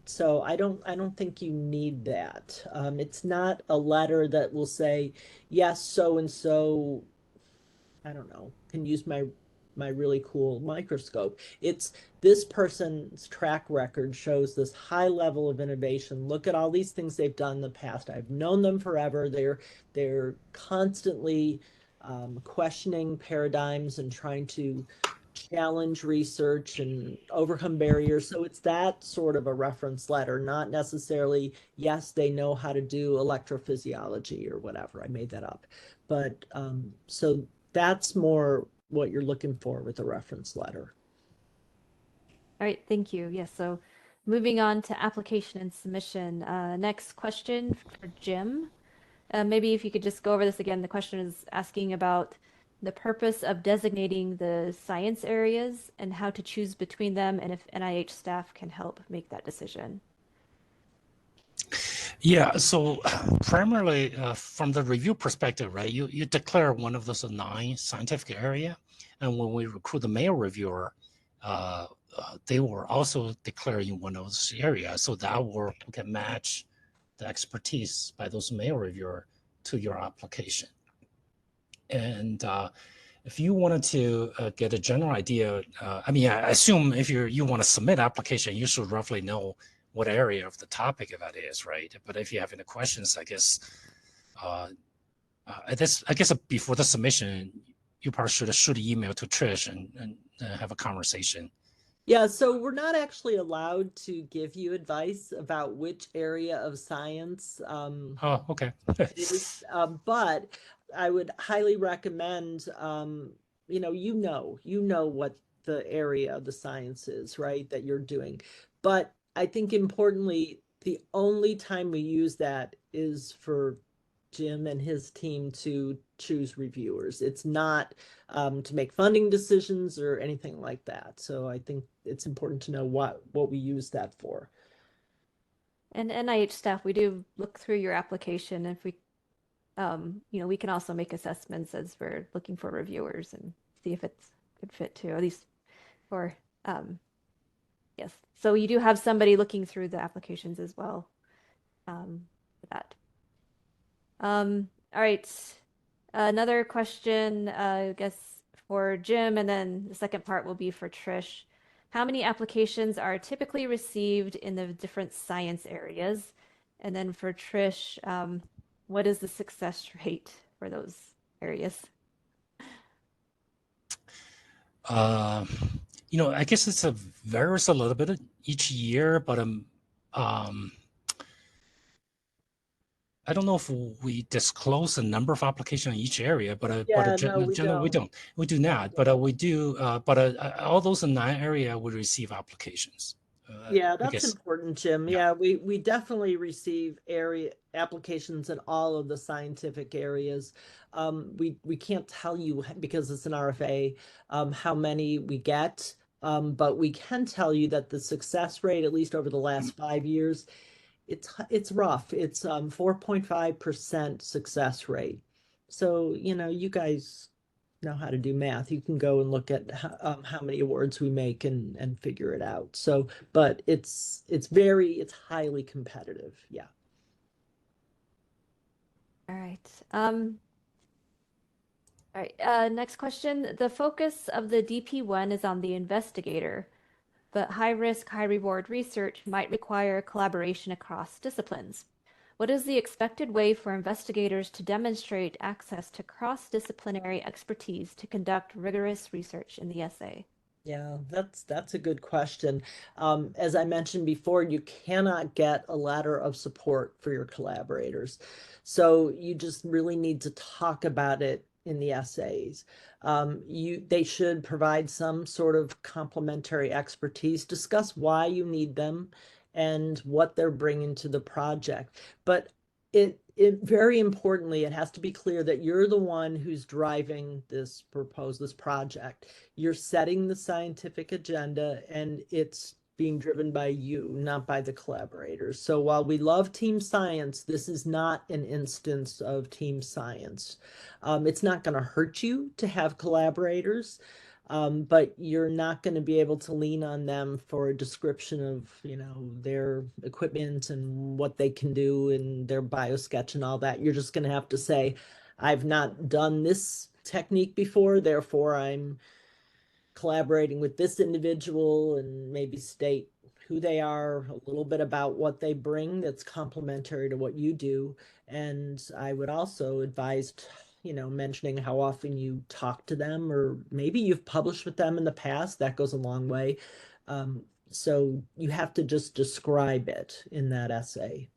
so I don't think you need that. It's not a letter that will say, yes, so and so, I don't know, can use my really cool microscope. It's this person's track record shows this high level of innovation. Look at all these things they've done in the past. I've known them forever. They're constantly questioning paradigms and trying to challenge research and overcome barriers. So it's that sort of a reference letter, not necessarily, yes, they know how to do electrophysiology or whatever. I made that up. But so that's more what you're looking for with a reference letter. All right, thank you. Yes, so moving on to application and submission. Next question for Jim. Maybe if you could just go over this again. The question is asking about the purpose of designating the science areas and how to choose between them, and if NIH staff can help make that decision. Yeah, so primarily from the review perspective, right, you declare one of those 9 scientific area, and when we recruit the male reviewer, they were also declaring one of those areas, so that work can match the expertise by those male reviewer to your application. And if you wanted to get a general idea, I mean, I assume if you want to submit application, you should roughly know what area of the topic that is, right? But if you have any questions, I guess before the submission, you probably should shoot an email to Trish and have a conversation. Yeah, so we're not actually allowed to give you advice about which area of science Oh, okay. is, but I would highly recommend, you know what the area of the science is, right, that you're doing. But I think importantly, the only time we use that is for Jim and his team to choose reviewers. It's not to make funding decisions or anything like that. So I think it's important to know what we use that for. And NIH staff, we do look through your application. If we, we can also make assessments as we're looking for reviewers and see if it's a good fit too, at least for, yes. So you do have somebody looking through the applications as well, for that. All right. Another question, I guess for Jim, and then the second part will be for Trish. How many applications are typically received in the different science areas? And then for Trish, what is the success rate for those areas? I guess it's varies a little bit each year, but I don't know if we disclose the number of applications in each area, but Yeah, no, we generally we don't. don't. We do not, but we do. But all those in 9 area will receive applications. Yeah, I that's guess. important, Jim. Yeah. Yeah, we definitely receive area applications in all of the scientific areas. We can't tell you because it's an RFA how many we get, but we can tell you that the success rate, at least over the last 5 years, it's rough. It's 4.5% success rate. So, you know, you guys know how to do math. You can go and look at how many awards we make and figure it out. So, but it's highly competitive. Yeah. All right. All right. Next question. The focus of the DP1 is on the investigator, but high risk, high reward research might require collaboration across disciplines. What is the expected way for investigators to demonstrate access to cross-disciplinary expertise to conduct rigorous research in the essay? Yeah, that's a good question. As I mentioned before, you cannot get a letter of support for your collaborators. So you just really need to talk about it in the essays. They should provide some sort of complementary expertise, discuss why you need them and what they're bringing to the project. But it very importantly, it has to be clear that you're the one who's driving this project. You're setting the scientific agenda and it's being driven by you, not by the collaborators. So while we love team science, this is not an instance of team science. It's not going to hurt you to have collaborators, but you're not going to be able to lean on them for a description of, you know, their equipment and what they can do and their biosketch and all that. You're just going to have to say, I've not done this technique before, therefore I'm collaborating with this individual, and maybe state who they are, a little bit about what they bring that's complementary to what you do. And I would also advise, you know, mentioning how often you talk to them, or maybe you've published with them in the past. That goes a long way. So you have to just describe it in that essay.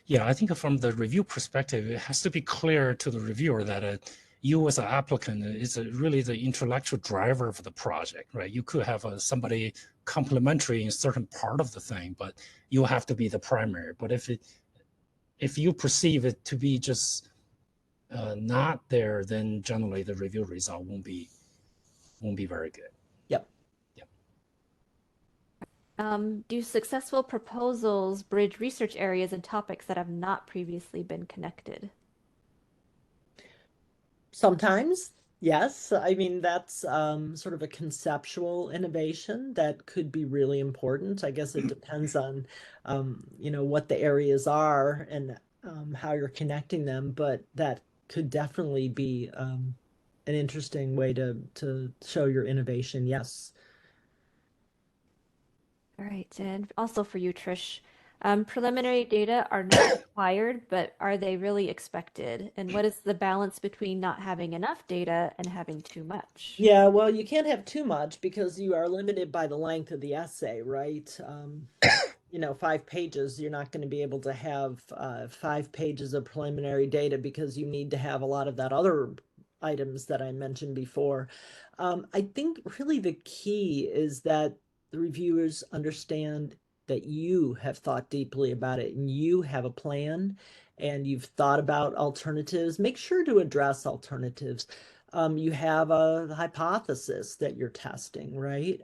Yeah, I think from the review perspective, it has to be clear to the reviewer that you as an applicant is really the intellectual driver for the project, right? You could have somebody complementary in certain part of the thing, but you have to be the primary. But if you perceive it to be just not there, then generally the review result won't be very good. Yep. Do successful proposals bridge research areas and topics that have not previously been connected? Sometimes, yes. I mean, that's sort of a conceptual innovation that could be really important. I guess it depends on, you know, what the areas are and how you're connecting them, but that could definitely be an interesting way to show your innovation. Yes. All right, and also for you, Trish, preliminary data are not required, but are they really expected? And what is the balance between not having enough data and having too much? Yeah, well, you can't have too much because you are limited by the length of the essay, right? You know, 5 pages, you're not going to be able to have 5 pages of preliminary data because you need to have a lot of that other items that I mentioned before. I think really the key is that the reviewers understand that you have thought deeply about it and you have a plan and you've thought about alternatives. Make sure to address alternatives. You have a hypothesis that you're testing, right?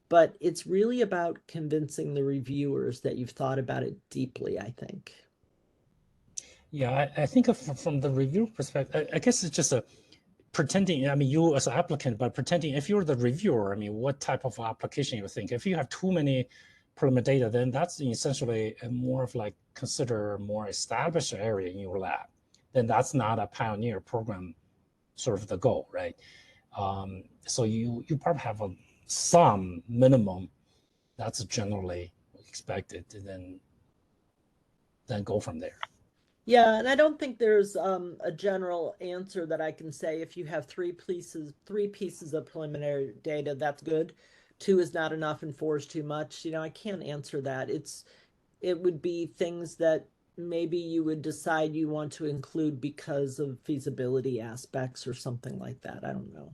But it's really about convincing the reviewers that you've thought about it deeply, I think. Yeah, I think from the review perspective, I guess it's just pretending, I mean, you as an applicant, but pretending if you're the reviewer, I mean, what type of application you think? If you have too many preliminary data, then that's essentially a more of like consider more established area in your lab. Then that's not a pioneer program, sort of the goal, right? So you probably have some minimum that's generally expected, and then go from there. Yeah, and I don't think there's a general answer that I can say. If you have three pieces of preliminary data, that's good. 2 is not enough and 4 is too much. You know, I can't answer that. It would be things that maybe you would decide you want to include because of feasibility aspects or something like that. I don't know.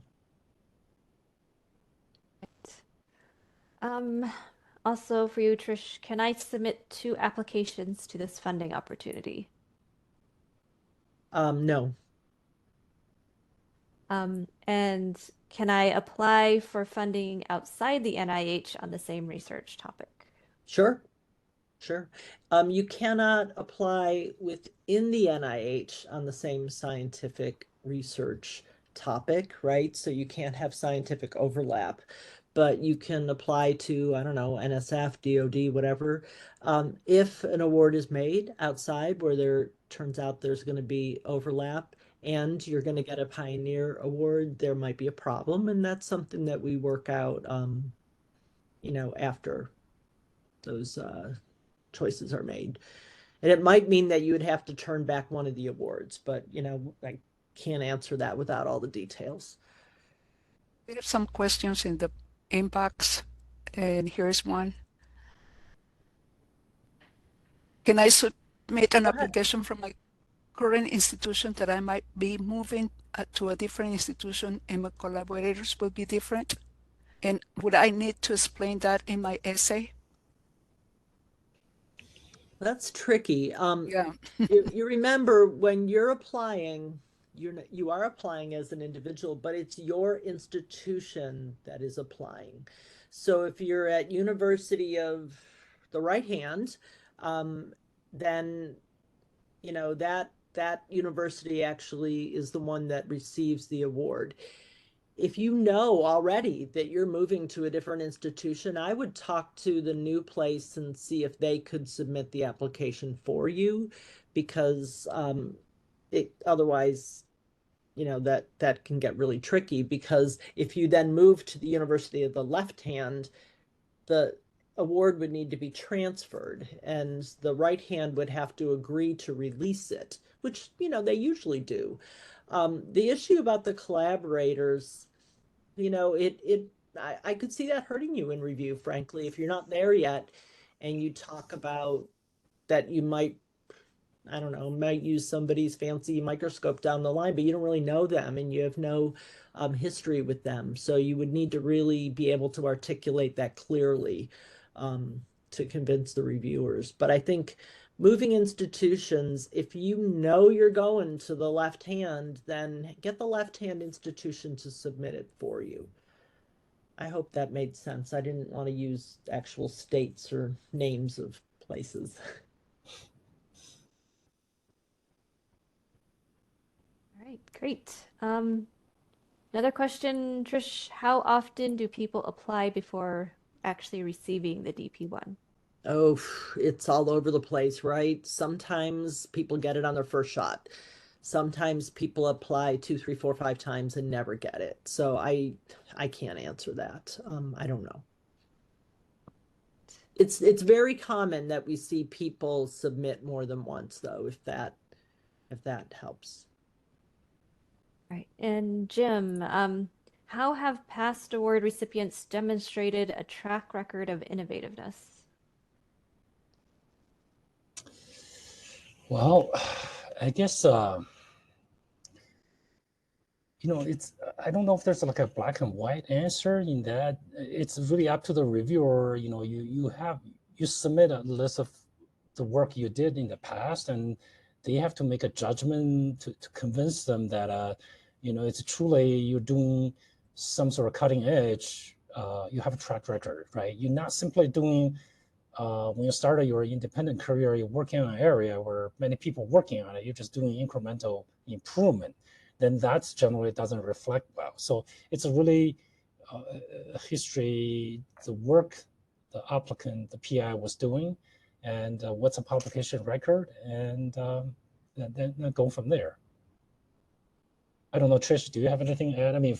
Also for you, Trish, can I submit 2 applications to this funding opportunity? No. And can I apply for funding outside the NIH on the same research topic? Sure. Sure. You cannot apply within the NIH on the same scientific research topic, right? So you can't have scientific overlap, but you can apply to, I don't know, NSF, DOD, whatever. If an award is made outside where there turns out there's going to be overlap and you're going to get a Pioneer Award, there might be a problem, and that's something that we work out, after those choices are made. And it might mean that you would have to turn back one of the awards, but I can't answer that without all the details. We have some questions in the inbox, and here's one. Can I submit an Go ahead. application from my current institution that I might be moving to a different institution and my collaborators will be different? And would I need to explain that in my essay? That's tricky. Yeah. You remember when you're applying, you are applying as an individual, but it's your institution that is applying. So if you're at University of the Right Hand, then that university actually is the one that receives the award. If you know already that you're moving to a different institution, I would talk to the new place and see if they could submit the application for you, because otherwise, that can get really tricky, because if you then move to the University of the Left Hand, the award would need to be transferred and the right hand would have to agree to release it, which, they usually do. The issue about the collaborators, I could see that hurting you in review, frankly, if you're not there yet and you talk about that you might, I don't know, might use somebody's fancy microscope down the line, but you don't really know them and you have no history with them. So you would need to really be able to articulate that clearly to convince the reviewers. But I think moving institutions, if you know you're going to the left hand, then get the left hand institution to submit it for you. I hope that made sense. I didn't want to use actual states or names of places. All right, great. Another question, Trish, how often do people apply before actually receiving the DP1? Oh, it's all over the place, right? Sometimes people get it on their first shot. Sometimes people apply 2, 3, 4, 5 times and never get it. So I can't answer that. I don't know. It's very common that we see people submit more than once, though, if that helps. Right. And Jim, how have past award recipients demonstrated a track record of innovativeness? Well, I guess I don't know if there's like a black and white answer in that. It's really up to the reviewer. You submit a list of the work you did in the past, and they have to make a judgment to convince them that it's truly you're doing some sort of cutting edge. You have a track record, right? You're not simply doing when you started your independent career, you're working on an area where many people working on it. You're just doing incremental improvement. Then that's generally doesn't reflect well. So it's a really a history, the work the applicant, the PI was doing, and what's a publication record, and then go from there. I don't know, Trish, do you have anything to add? I mean,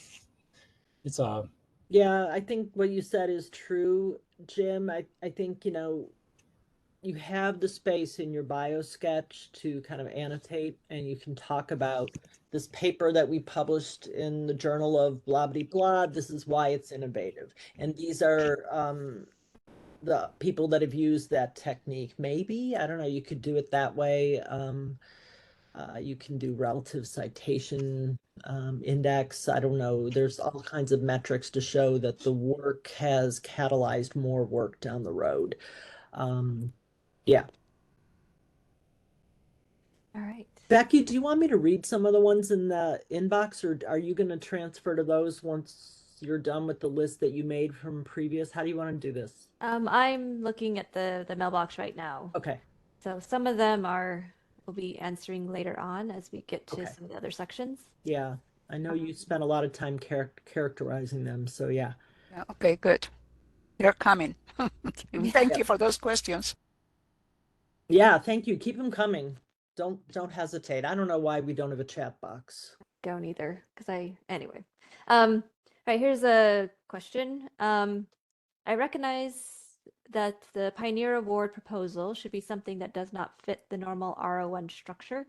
it's a Yeah, I think what you said is true, Jim. I think, you have the space in your bio sketch to kind of annotate, and you can talk about this paper that we published in the journal of blah, blah, blah. This is why it's innovative. And these are the people that have used that technique. Maybe, I don't know, you could do it that way. You can do relative citation index. I don't know. There's all kinds of metrics to show that the work has catalyzed more work down the road. Yeah. All right. Becky, do you want me to read some of the ones in the inbox, or are you going to transfer to those once you're done with the list that you made from previous? How do you want to do this? I'm looking at the mailbox right now. Okay. So some of them we'll be answering later on as we get to Okay. some of the other sections. Yeah, I know you spent a lot of time characterizing them, so yeah. Yeah, okay, good. They're coming. Thank Yep. you for those questions. Yeah, thank you. Keep them coming. Don't hesitate. I don't know why we don't have a chat box. Don't either, because anyway. All right, here's a question. I recognize that the Pioneer Award proposal should be something that does not fit the normal R01 structure.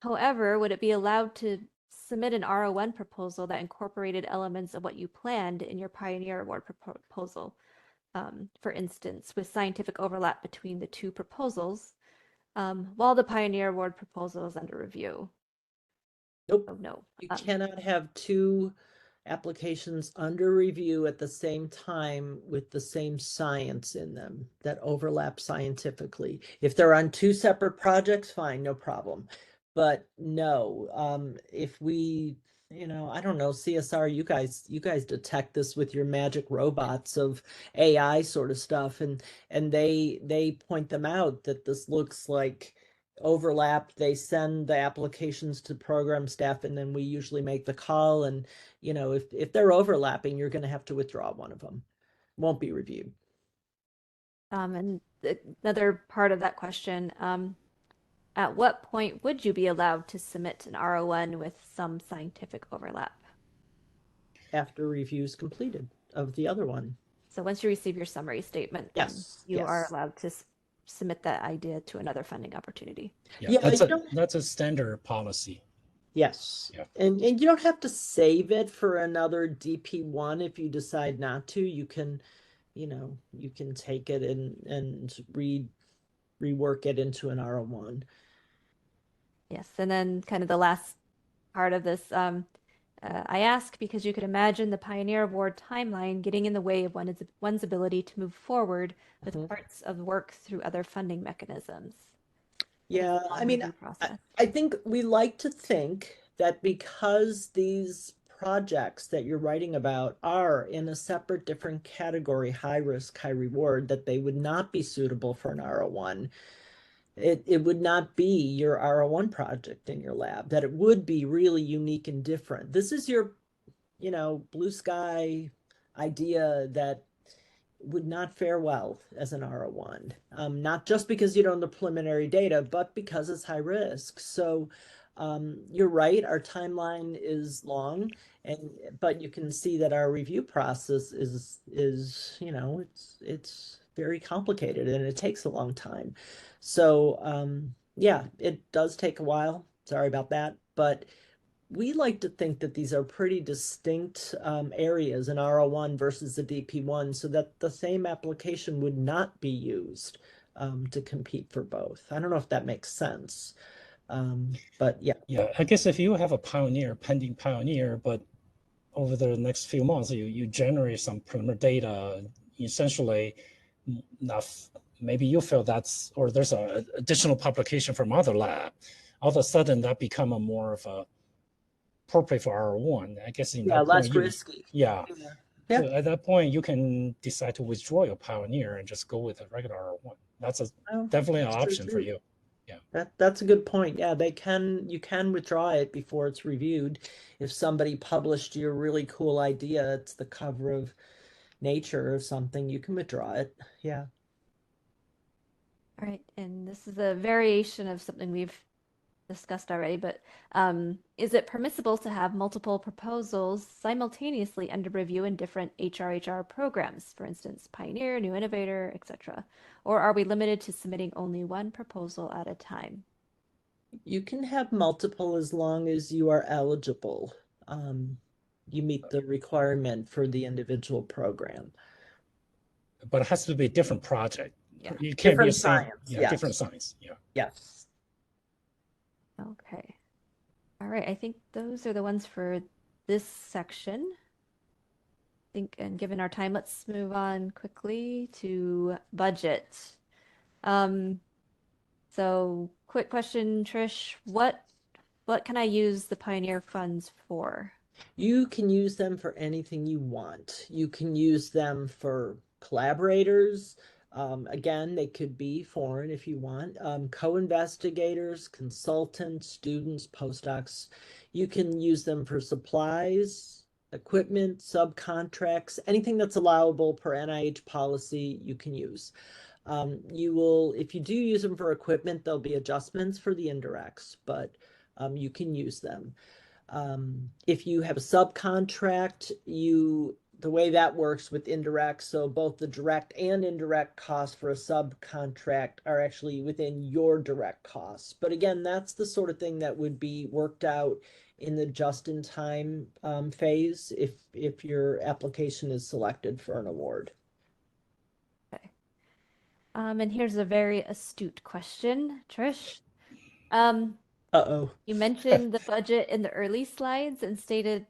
However, would it be allowed to submit an R01 proposal that incorporated elements of what you planned in your Pioneer Award proposal? For instance, with scientific overlap between the two proposals, while the Pioneer Award proposal is under review. Nope. Oh, no. You cannot have two applications under review at the same time with the same science in them that overlap scientifically. If they're on two separate projects, fine, no problem. But no, if we, I don't know, CSR, you guys detect this with your magic robots of AI sort of stuff, and they point them out that this looks like overlap. They send the applications to program staff, and then we usually make the call. And if they're overlapping, you're going to have to withdraw one of them. Won't be reviewed. And another part of that question, at what point would you be allowed to submit an R01 with some scientific overlap? After review is completed of the other one. So once you receive your summary statement, then Yes, you are yes. allowed to submit that idea to another funding opportunity. Yeah, that's a standard policy. Yes. Yeah. And you don't have to save it for another DP1 if you decide not to. You can, you can take it and rework it into an R01. Yes, and then kind of the last part of this, I ask because you could imagine the Pioneer Award timeline getting in the way of one's ability to move forward with parts of work through other funding mechanisms. Yeah, I mean, I think we like to think that because these projects that you're writing about are in a separate, different category, high risk, high reward, that they would not be suitable for an R01. It would not be your R01 project in your lab, that it would be really unique and different. This is your, blue sky idea that would not fare well as an R01, not just because you don't have the preliminary data, but because it's high risk. So you're right, our timeline is long, but you can see that our review process is it's very complicated and it takes a long time. So yeah, it does take a while. Sorry about that, but we like to think that these are pretty distinct areas in R01 versus the DP1, so that the same application would not be used to compete for both. I don't know if that makes sense, but yeah. Yeah, I guess if you have a pending pioneer, but over the next few months, you generate some preliminary data, essentially, maybe you feel or there's an additional publication from other lab, all of a sudden that become a more of a appropriate for R01. I guess in that less point, risky. Yeah. Yeah. So at that point, you can decide to withdraw your pioneer and just go with a regular R01. That's definitely an option for you. Yeah. That's a good point. Yeah, you can withdraw it before it's reviewed. If somebody published your really cool idea, it's the cover of Nature or something, you can withdraw it. Yeah. All right, and this is a variation of something we've discussed already, but is it permissible to have multiple proposals simultaneously under review in different HRHR programs, for instance, Pioneer, New Innovator, etc.? Or are we limited to submitting only one proposal at a time? You can have multiple as long as you are eligible. You meet the requirement for the individual program. But it has to be a different project. Yeah. You can't Different be the same. science, Yeah, yes. different science. Yeah. Yes. Okay. All right, I think those are the ones for this section. I think, and given our time, let's move on quickly to budget. So quick question, Trish, what can I use the Pioneer funds for? You can use them for anything you want. You can use them for collaborators. Again, they could be foreign if you want. Co-investigators, consultants, students, postdocs. You can use them for supplies, equipment, subcontracts, anything that's allowable per NIH policy, you can use. If you do use them for equipment, there'll be adjustments for the indirects, but you can use them. If you have a subcontract, the way that works with indirect, so both the direct and indirect costs for a subcontract are actually within your direct costs. But again, that's the sort of thing that would be worked out in the just-in-time phase if your application is selected for an award. Okay. And here's a very astute question, Trish. Uh-oh. You mentioned the budget in the early slides and stated,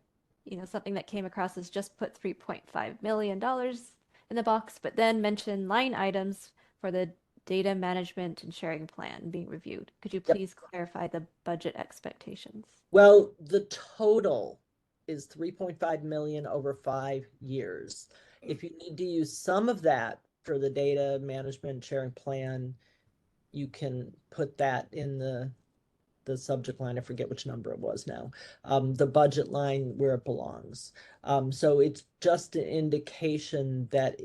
something that came across as just put $3.5 million in the box, but then mentioned line items for the data management and sharing plan being reviewed. Could you please clarify the budget expectations? Well, the total is 3.5 million over 5 years. If you need to use some of that for the data management sharing plan, you can put that in the subject line. I forget which number it was now. The budget line where it belongs. So it's just an indication that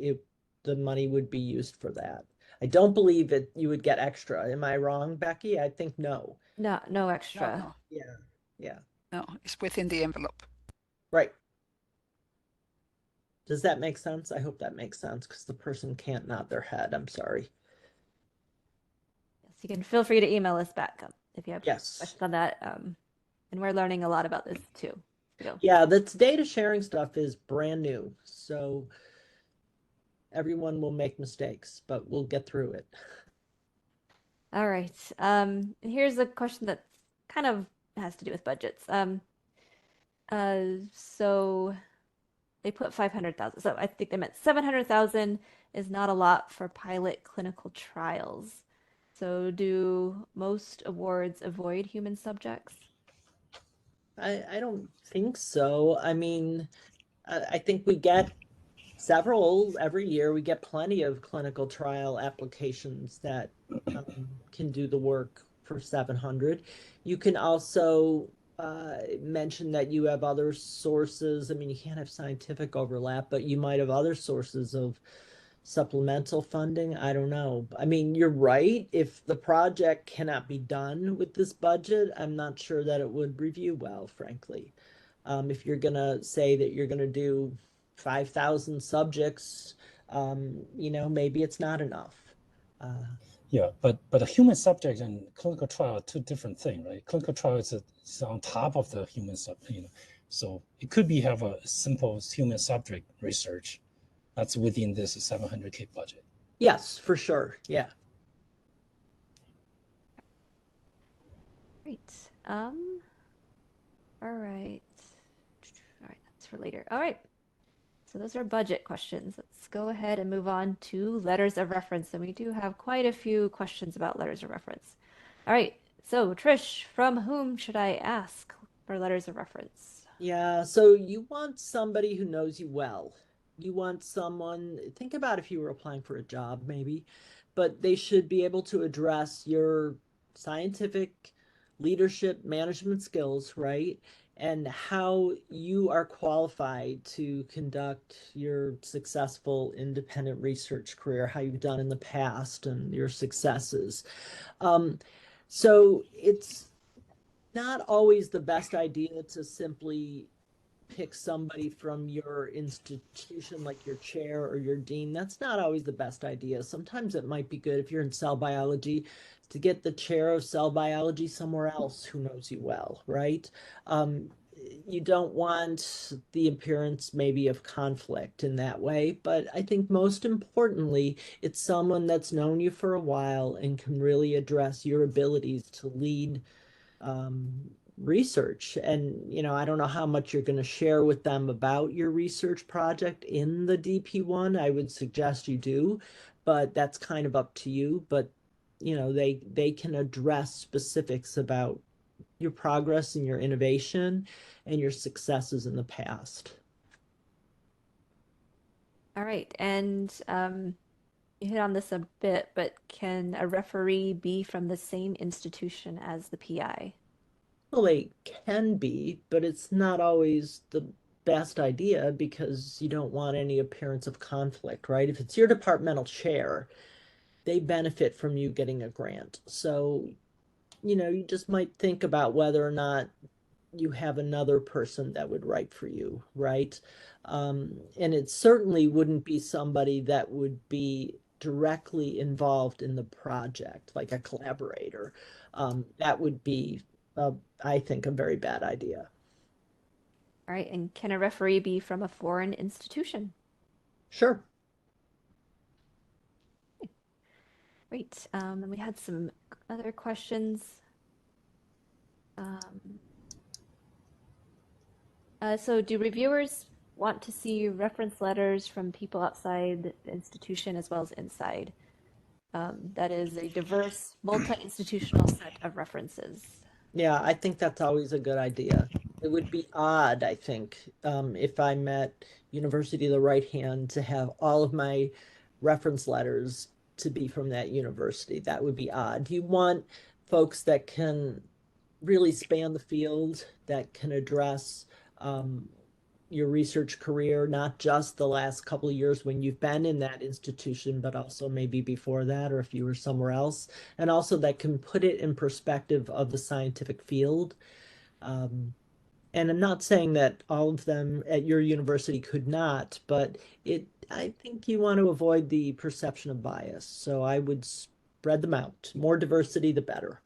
the money would be used for that. I don't believe you would get extra. Am I wrong, Becky? I think no. No, no No, extra. no, Yeah. no, it's within the envelope. Right. Does that make sense? I hope that makes sense because the person can't nod their head. I'm sorry. Yes, you can feel free to email us back if you have Yes. questions on that. And we're learning a lot about this too. So. Yeah, that's data sharing stuff is brand new. So everyone will make mistakes, but we'll get through it. All right. Here's a question that kind of has to do with budgets. So they put 500,000. So I think they meant 700,000 is not a lot for pilot clinical trials. So do most awards avoid human subjects? I don't think so. I mean, I think we get several every year. We get plenty of clinical trial applications that can do the work for 700. You can also mention that you have other sources. I mean, you can't have scientific overlap, but you might have other sources of supplemental funding. I don't know. I mean, you're right. If the project cannot be done with this budget, I'm not sure that it would review well, frankly. If you're going to say that you're going to do 5,000 subjects, maybe it's not enough. Yeah, but a human subject and clinical trial are two different things, right? Clinical trial is on top of the human subject, so it could have a simple human subject research that's within this 700K budget. Yes, for sure. Yeah. Great. All right. All right, that's for later. All right. So those are budget questions. Let's go ahead and move on to letters of reference. And we do have quite a few questions about letters of reference. All right. So Trish, from whom should I ask for letters of reference? Yeah, so you want somebody who knows you well. You want someone, think about if you were applying for a job, maybe, but they should be able to address your scientific leadership management skills, right? And how you are qualified to conduct your successful independent research career, how you've done in the past and your successes. So it's not always the best idea to simply pick somebody from your institution, like your chair or your dean. That's not always the best idea. Sometimes it might be good if you're in cell biology to get the chair of cell biology somewhere else who knows you well, right? You don't want the appearance maybe of conflict in that way, but I think most importantly, it's someone that's known you for a while and can really address your abilities to lead research. And I don't know how much you're going to share with them about your research project in the DP1. I would suggest you do, but that's kind of up to you. But they can address specifics about your progress and your innovation and your successes in the past. All right, and you hit on this a bit, but can a referee be from the same institution as the PI? Well, they can be, but it's not always the best idea because you don't want any appearance of conflict, right? If it's your departmental chair, they benefit from you getting a grant. So, you just might think about whether or not you have another person that would write for you, right? And it certainly wouldn't be somebody that would be directly involved in the project, like a collaborator. That would be, I think, a very bad idea. All right, and can a referee be from a foreign institution? Sure. Great. And we had some other questions. Um, so do reviewers want to see reference letters from people outside the institution as well as inside? That is a diverse, multi-institutional set of references. Yeah, I think that's always a good idea. It would be odd, I think, if I'm at University of the Right Hand to have all of my reference letters to be from that university. That would be odd. You want folks that can really span the field, that can address your research career, not just the last couple of years when you've been in that institution, but also maybe before that, or if you were somewhere else, and also that can put it in perspective of the scientific field. And I'm not saying that all of them at your university could not, but I think you want to avoid the perception of bias. So I would spread them out. More diversity, the better.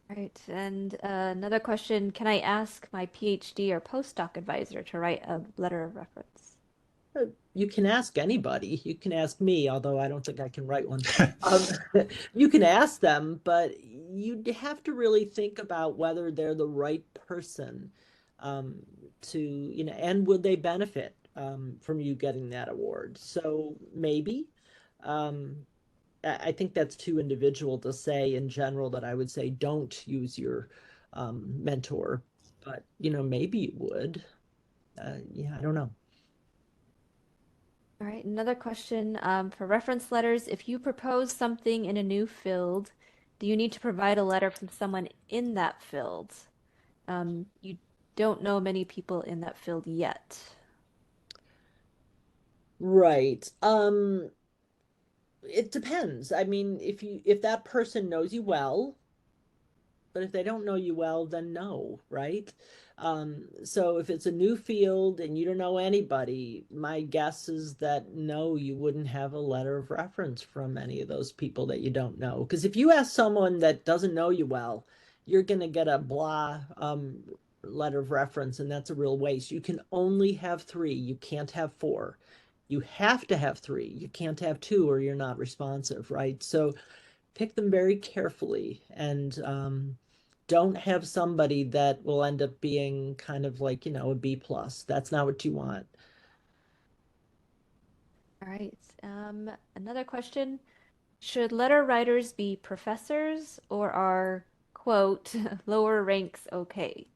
Right. And another question, can I ask my PhD or postdoc advisor to write a letter of reference? You can ask anybody. You can ask me, although I don't think I can write one. Um, you can ask them, but you'd have to really think about whether they're the right person um, and would they benefit from you getting that award? So maybe. Um, I think that's too individual to say in general that I would say don't use your mentor, but maybe you would. Yeah, I don't know. All right, another question for reference letters. If you propose something in a new field, do you need to provide a letter from someone in that field? You don't know many people in that field yet. Right. It depends. I mean, if that person knows you well, but if they don't know you well, then no, right? So if it's a new field and you don't know anybody, my guess is that no, you wouldn't have a letter of reference from any of those people that you don't know. Because if you ask someone that doesn't know you well, you're going to get a blah letter of reference, and that's a real waste. You can only have 3. You can't have 4. You have to have 3. You can't have 2 or you're not responsive, right? So pick them very carefully and don't have somebody that will end up being kind of like, a B plus. That's not what you want. All right. Another question. Should letter writers be professors or are, quote, lower ranks okay?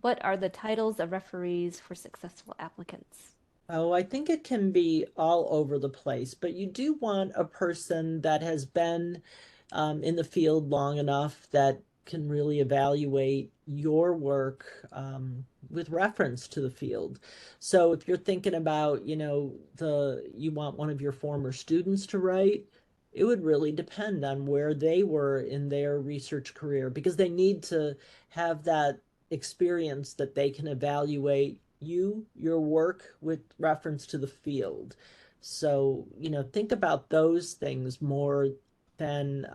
What are the titles of referees for successful applicants? Oh, I think it can be all over the place, but you do want a person that has been in the field long enough that can really evaluate your work with reference to the field. So if you're thinking about, you want one of your former students to write, it would really depend on where they were in their research career because they need to have that experience that they can evaluate your work with reference to the field. So, think about those things more than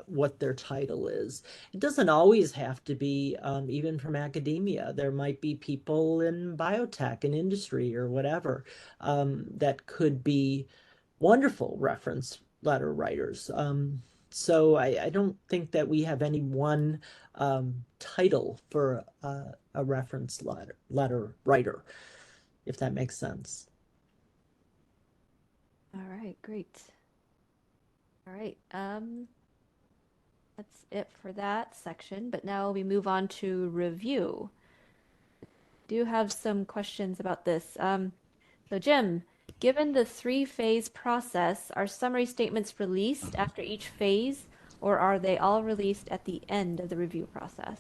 what their title is. It doesn't always have to be even from academia. There might be people in biotech and industry or whatever that could be wonderful reference letter writers. So I don't think that we have any one title for a reference letter writer, if that makes sense. All right, great. All right. That's it for that section, but now we move on to review. Do have some questions about this. So Jim, given the three-phase process, are summary statements released after each phase, or are they all released at the end of the review process?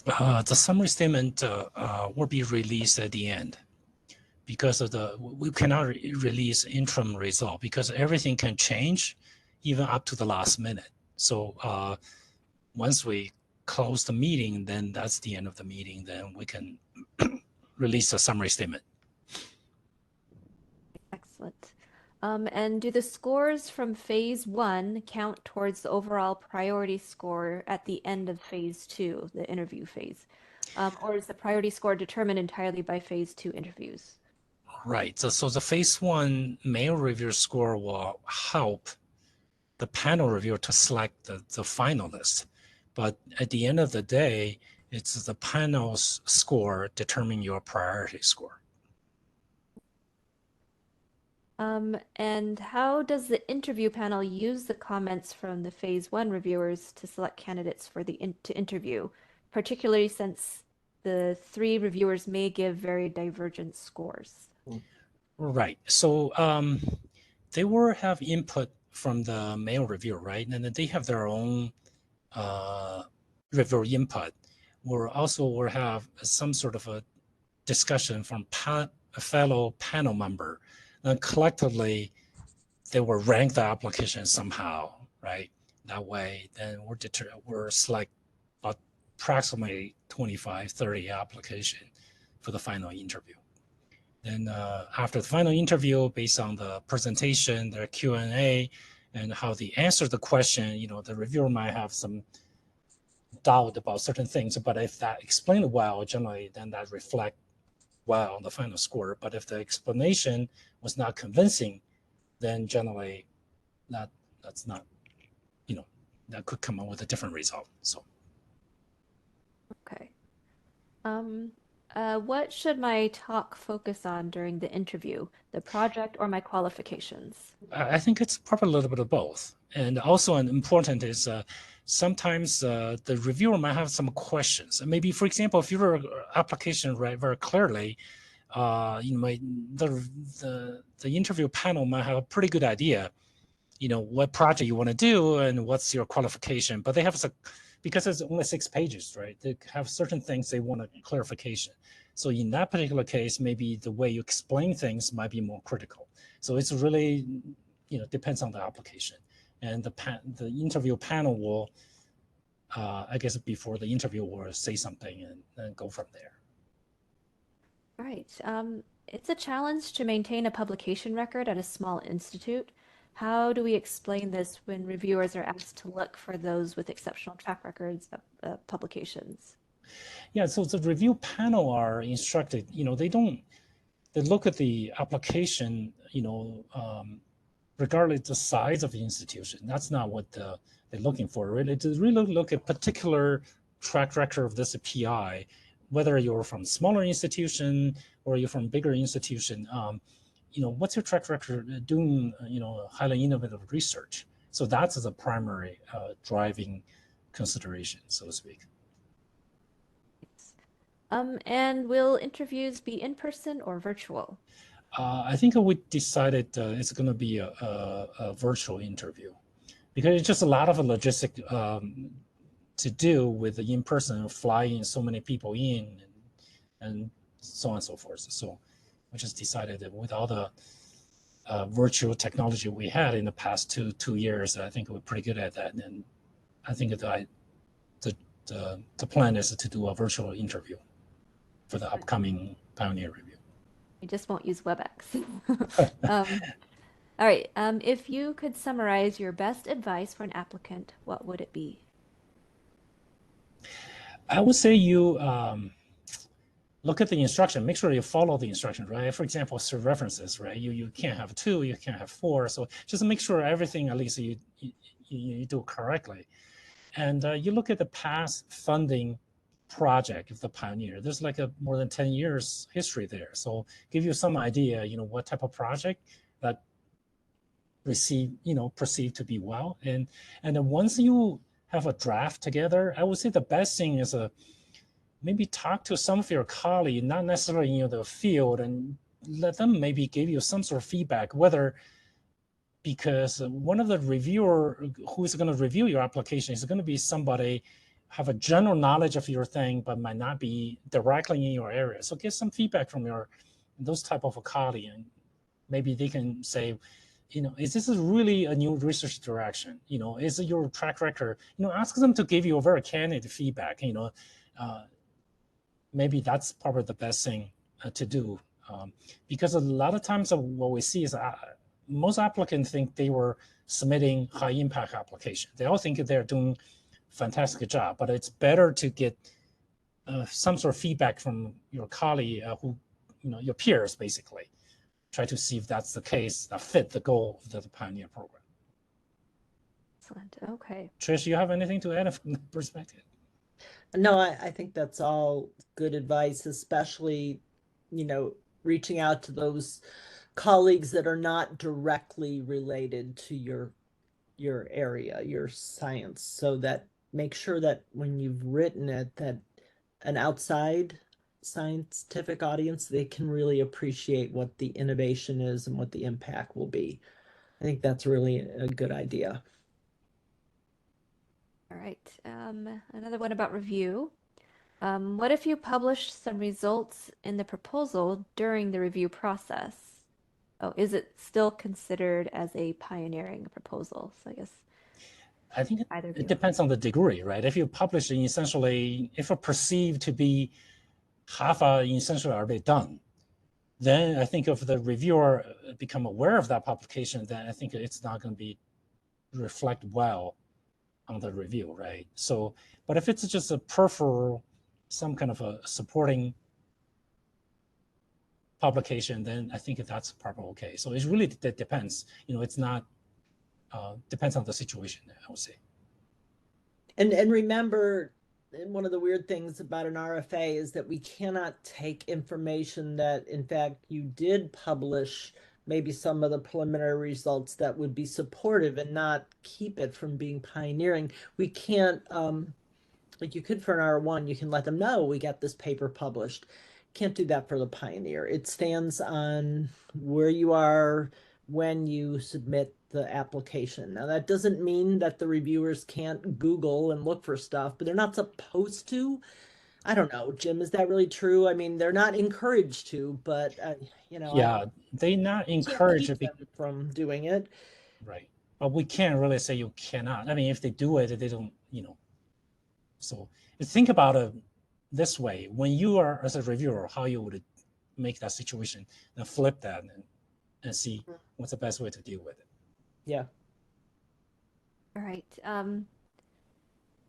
The summary statement will be released at the end because of we cannot release interim result because everything can change even up to the last minute. So once we close the meeting, then that's the end of the meeting. Then we can release a summary statement. Excellent. And do the scores from phase 1 count towards the overall priority score at the end of phase 2, the interview phase? Or is the priority score determined entirely by phase 2 interviews? Right. So the phase 1 mail review score will help the panel reviewer to select the finalist. But at the end of the day, it's the panel's score determining your priority score. And how does the interview panel use the comments from the phase 1 reviewers to select candidates for to interview, particularly since the 3 reviewers may give very divergent scores? Right. So they will have input from the mail reviewer, right? And then they have their own reviewer input. We'll also have some sort of a discussion from a fellow panel member. And collectively, they will rank the application somehow, right? That way, then we're select approximately 25, 30 application for the final interview. Then after the final interview, based on the presentation, their Q&A, and how they answer the question, the reviewer might have some doubt about certain things, but if that explained well, generally, then that reflect well on the final score. But if the explanation was not convincing, then generally that's not, that could come up with a different result. So. Okay. What should my talk focus on during the interview, the project or my qualifications? I think it's probably a little bit of both. And also an important is sometimes the reviewer might have some questions. Maybe, for example, if your application write very clearly, the interview panel might have a pretty good idea, what project you want to do and what's your qualification. But they have because it's only 6 pages, right? They have certain things they want a clarification. So in that particular case, maybe the way you explain things might be more critical. So it's really, depends on the application. And the interview panel will, I guess before the interview will say something and go from there. All right. It's a challenge to maintain a publication record at a small institute. How do we explain this when reviewers are asked to look for those with exceptional track records of publications? Yeah, so the review panel are instructed, they look at the application, regardless the size of the institution. That's not what they're looking for. Really, to really look at particular track record of this PI, whether you're from smaller institution or you're from bigger institution. What's your track record doing, highly innovative research? So that's the primary driving consideration, so to speak. And will interviews be in person or virtual? I think we decided it's going to be a virtual interview because it's just a lot of logistic to do with the in-person, flying so many people in and so on and so forth. So we just decided that with all the virtual technology we had in the past two years, I think we're pretty good at that. And I think the plan is to do a virtual interview for the upcoming Pioneer Review. We just won't use WebEx. All right. If you could summarize your best advice for an applicant, what would it be? I would say you look at the instruction, make sure you follow the instruction, right? For example, serve references, right? You can't have 2, you can't have 4. So just make sure everything, at least you do correctly. And you look at the past funding project of the Pioneer. There's like more than 10 years history there. So give you some idea, what type of project that perceived to be well. And then once you have a draft together. I would say the best thing is maybe talk to some of your colleagues, not necessarily in the field, and let them maybe give you some sort of feedback, whether because one of the reviewer who is going to review your application is going to be somebody have a general knowledge of your thing, but might not be directly in your area. So get some feedback from those type of a colleague, and maybe they can say, is this really a new research direction? Is it your track record? Ask them to give you a very candid feedback. Maybe that's probably the best thing to do, because a lot of times what we see is most applicants think they were submitting high impact application. They all think they're doing fantastic job, but it's better to get some sort of feedback from your colleague who, your peers basically. Try to see if that's the case that fit the goal of the Pioneer program. Excellent. Okay. Trish, you have anything to add from that perspective? No, I think that's all good advice, especially, reaching out to those colleagues that are not directly related to your area, your science, so that make sure that when you've written it, that an outside scientific audience, they can really appreciate what the innovation is and what the impact will be. I think that's really a good idea. All right. Another one about review. What if you publish some results in the proposal during the review process? Oh, is it still considered as a pioneering proposal? So I guess I think either it depends on the degree, right? If you publish essentially, if it's perceived to be half essentially already done, then I think if the reviewer become aware of that publication, then I think it's not going to be reflect well on the review, right? So, but if it's just a peripheral, some kind of a supporting publication, then I think that's probably okay. So it really depends. It's not depends on the situation, I would say. And remember, one of the weird things about an RFA is that we cannot take information that, in fact, you did publish maybe some of the preliminary results that would be supportive and not keep it from being pioneering. We can't, like you could for an R1, you can let them know we got this paper published. Can't do that for the Pioneer. It stands on where you are when you submit the application. Now, that doesn't mean that the reviewers can't Google and look for stuff, but they're not supposed to. I don't know, Jim, is that really true? I mean, they're not encouraged to, but, Yeah, they not can't encourage keep it. them from doing it. Right. But we can't really say you cannot. I mean, if they do it, they don't, So think about it this way. When you are, as a reviewer, how you would make that situation and flip that and see what's the best way to deal with it. Yeah. All right.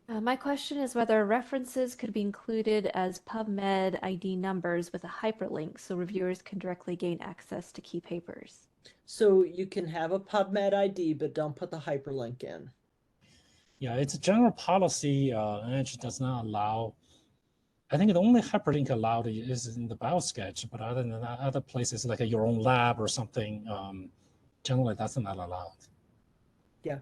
My question is whether references could be included as PubMed ID numbers with a hyperlink so reviewers can directly gain access to key papers. So you can have a PubMed ID, but don't put the hyperlink in. Yeah, it's a general policy. NIH does not allow. I think the only hyperlink allowed is in the BioSketch, but other than that, other places like your own lab or something, generally that's not allowed. Yeah.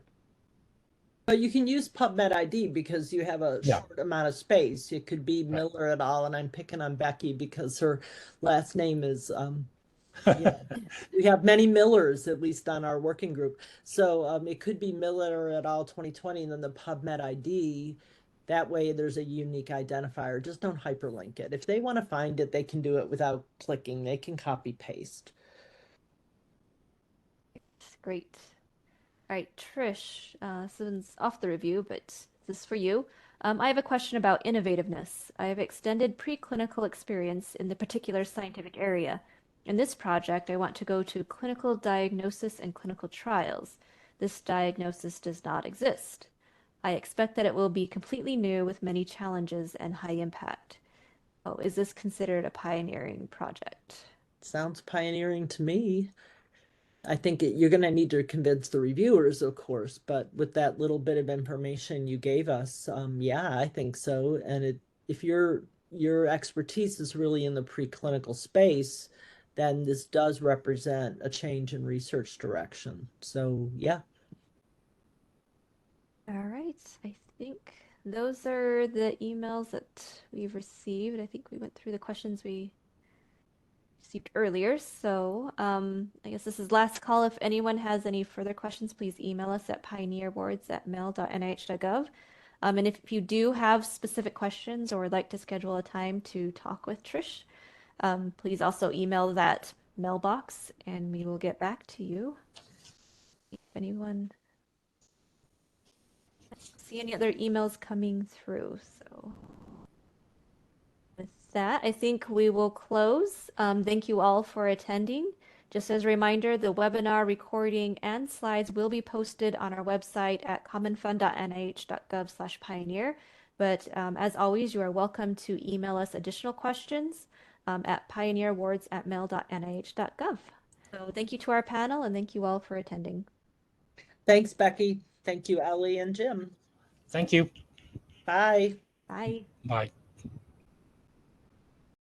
But you can use PubMed ID because you have a short amount of space. It could be Miller et al. And I'm picking on Becky because her last name is, we have many Millers, at least on our working group. So it could be Miller et al. 2020 and then the PubMed ID. That way there's a unique identifier. Just don't hyperlink it. If they want to find it, they can do it without clicking. They can copy paste. Great. All right, Trish, this one's off the review, but this is for you. I have a question about innovativeness. I have extended preclinical experience in the particular scientific area. In this project, I want to go to clinical diagnosis and clinical trials. This diagnosis does not exist. I expect that it will be completely new with many challenges and high impact. Oh, is this considered a pioneering project? Sounds pioneering to me. I think you're going to need to convince the reviewers, of course, but with that little bit of information you gave us, yeah, I think so. And if your expertise is really in the preclinical space, then this does represent a change in research direction. So, yeah. All right. I think those are the emails that we've received. I think we went through the questions we received earlier. So I guess this is last call. If anyone has any further questions, please email us at pioneerwards@mail.nih.gov. And if you do have specific questions or would like to schedule a time to talk with Trish, please also email that mailbox and we will get back to you. If anyone see any other emails coming through. So with that, I think we will close. Thank you all for attending. Just as a reminder, the webinar recording and slides will be posted on our website at commonfund.nih.gov/pioneer. But as always, you are welcome to email us additional questions at pioneerwards@mail.nih.gov. So thank you to our panel and thank you all for attending. Thanks, Becky. Thank you, Ellie and Jim. Thank you. Bye. Bye. Bye.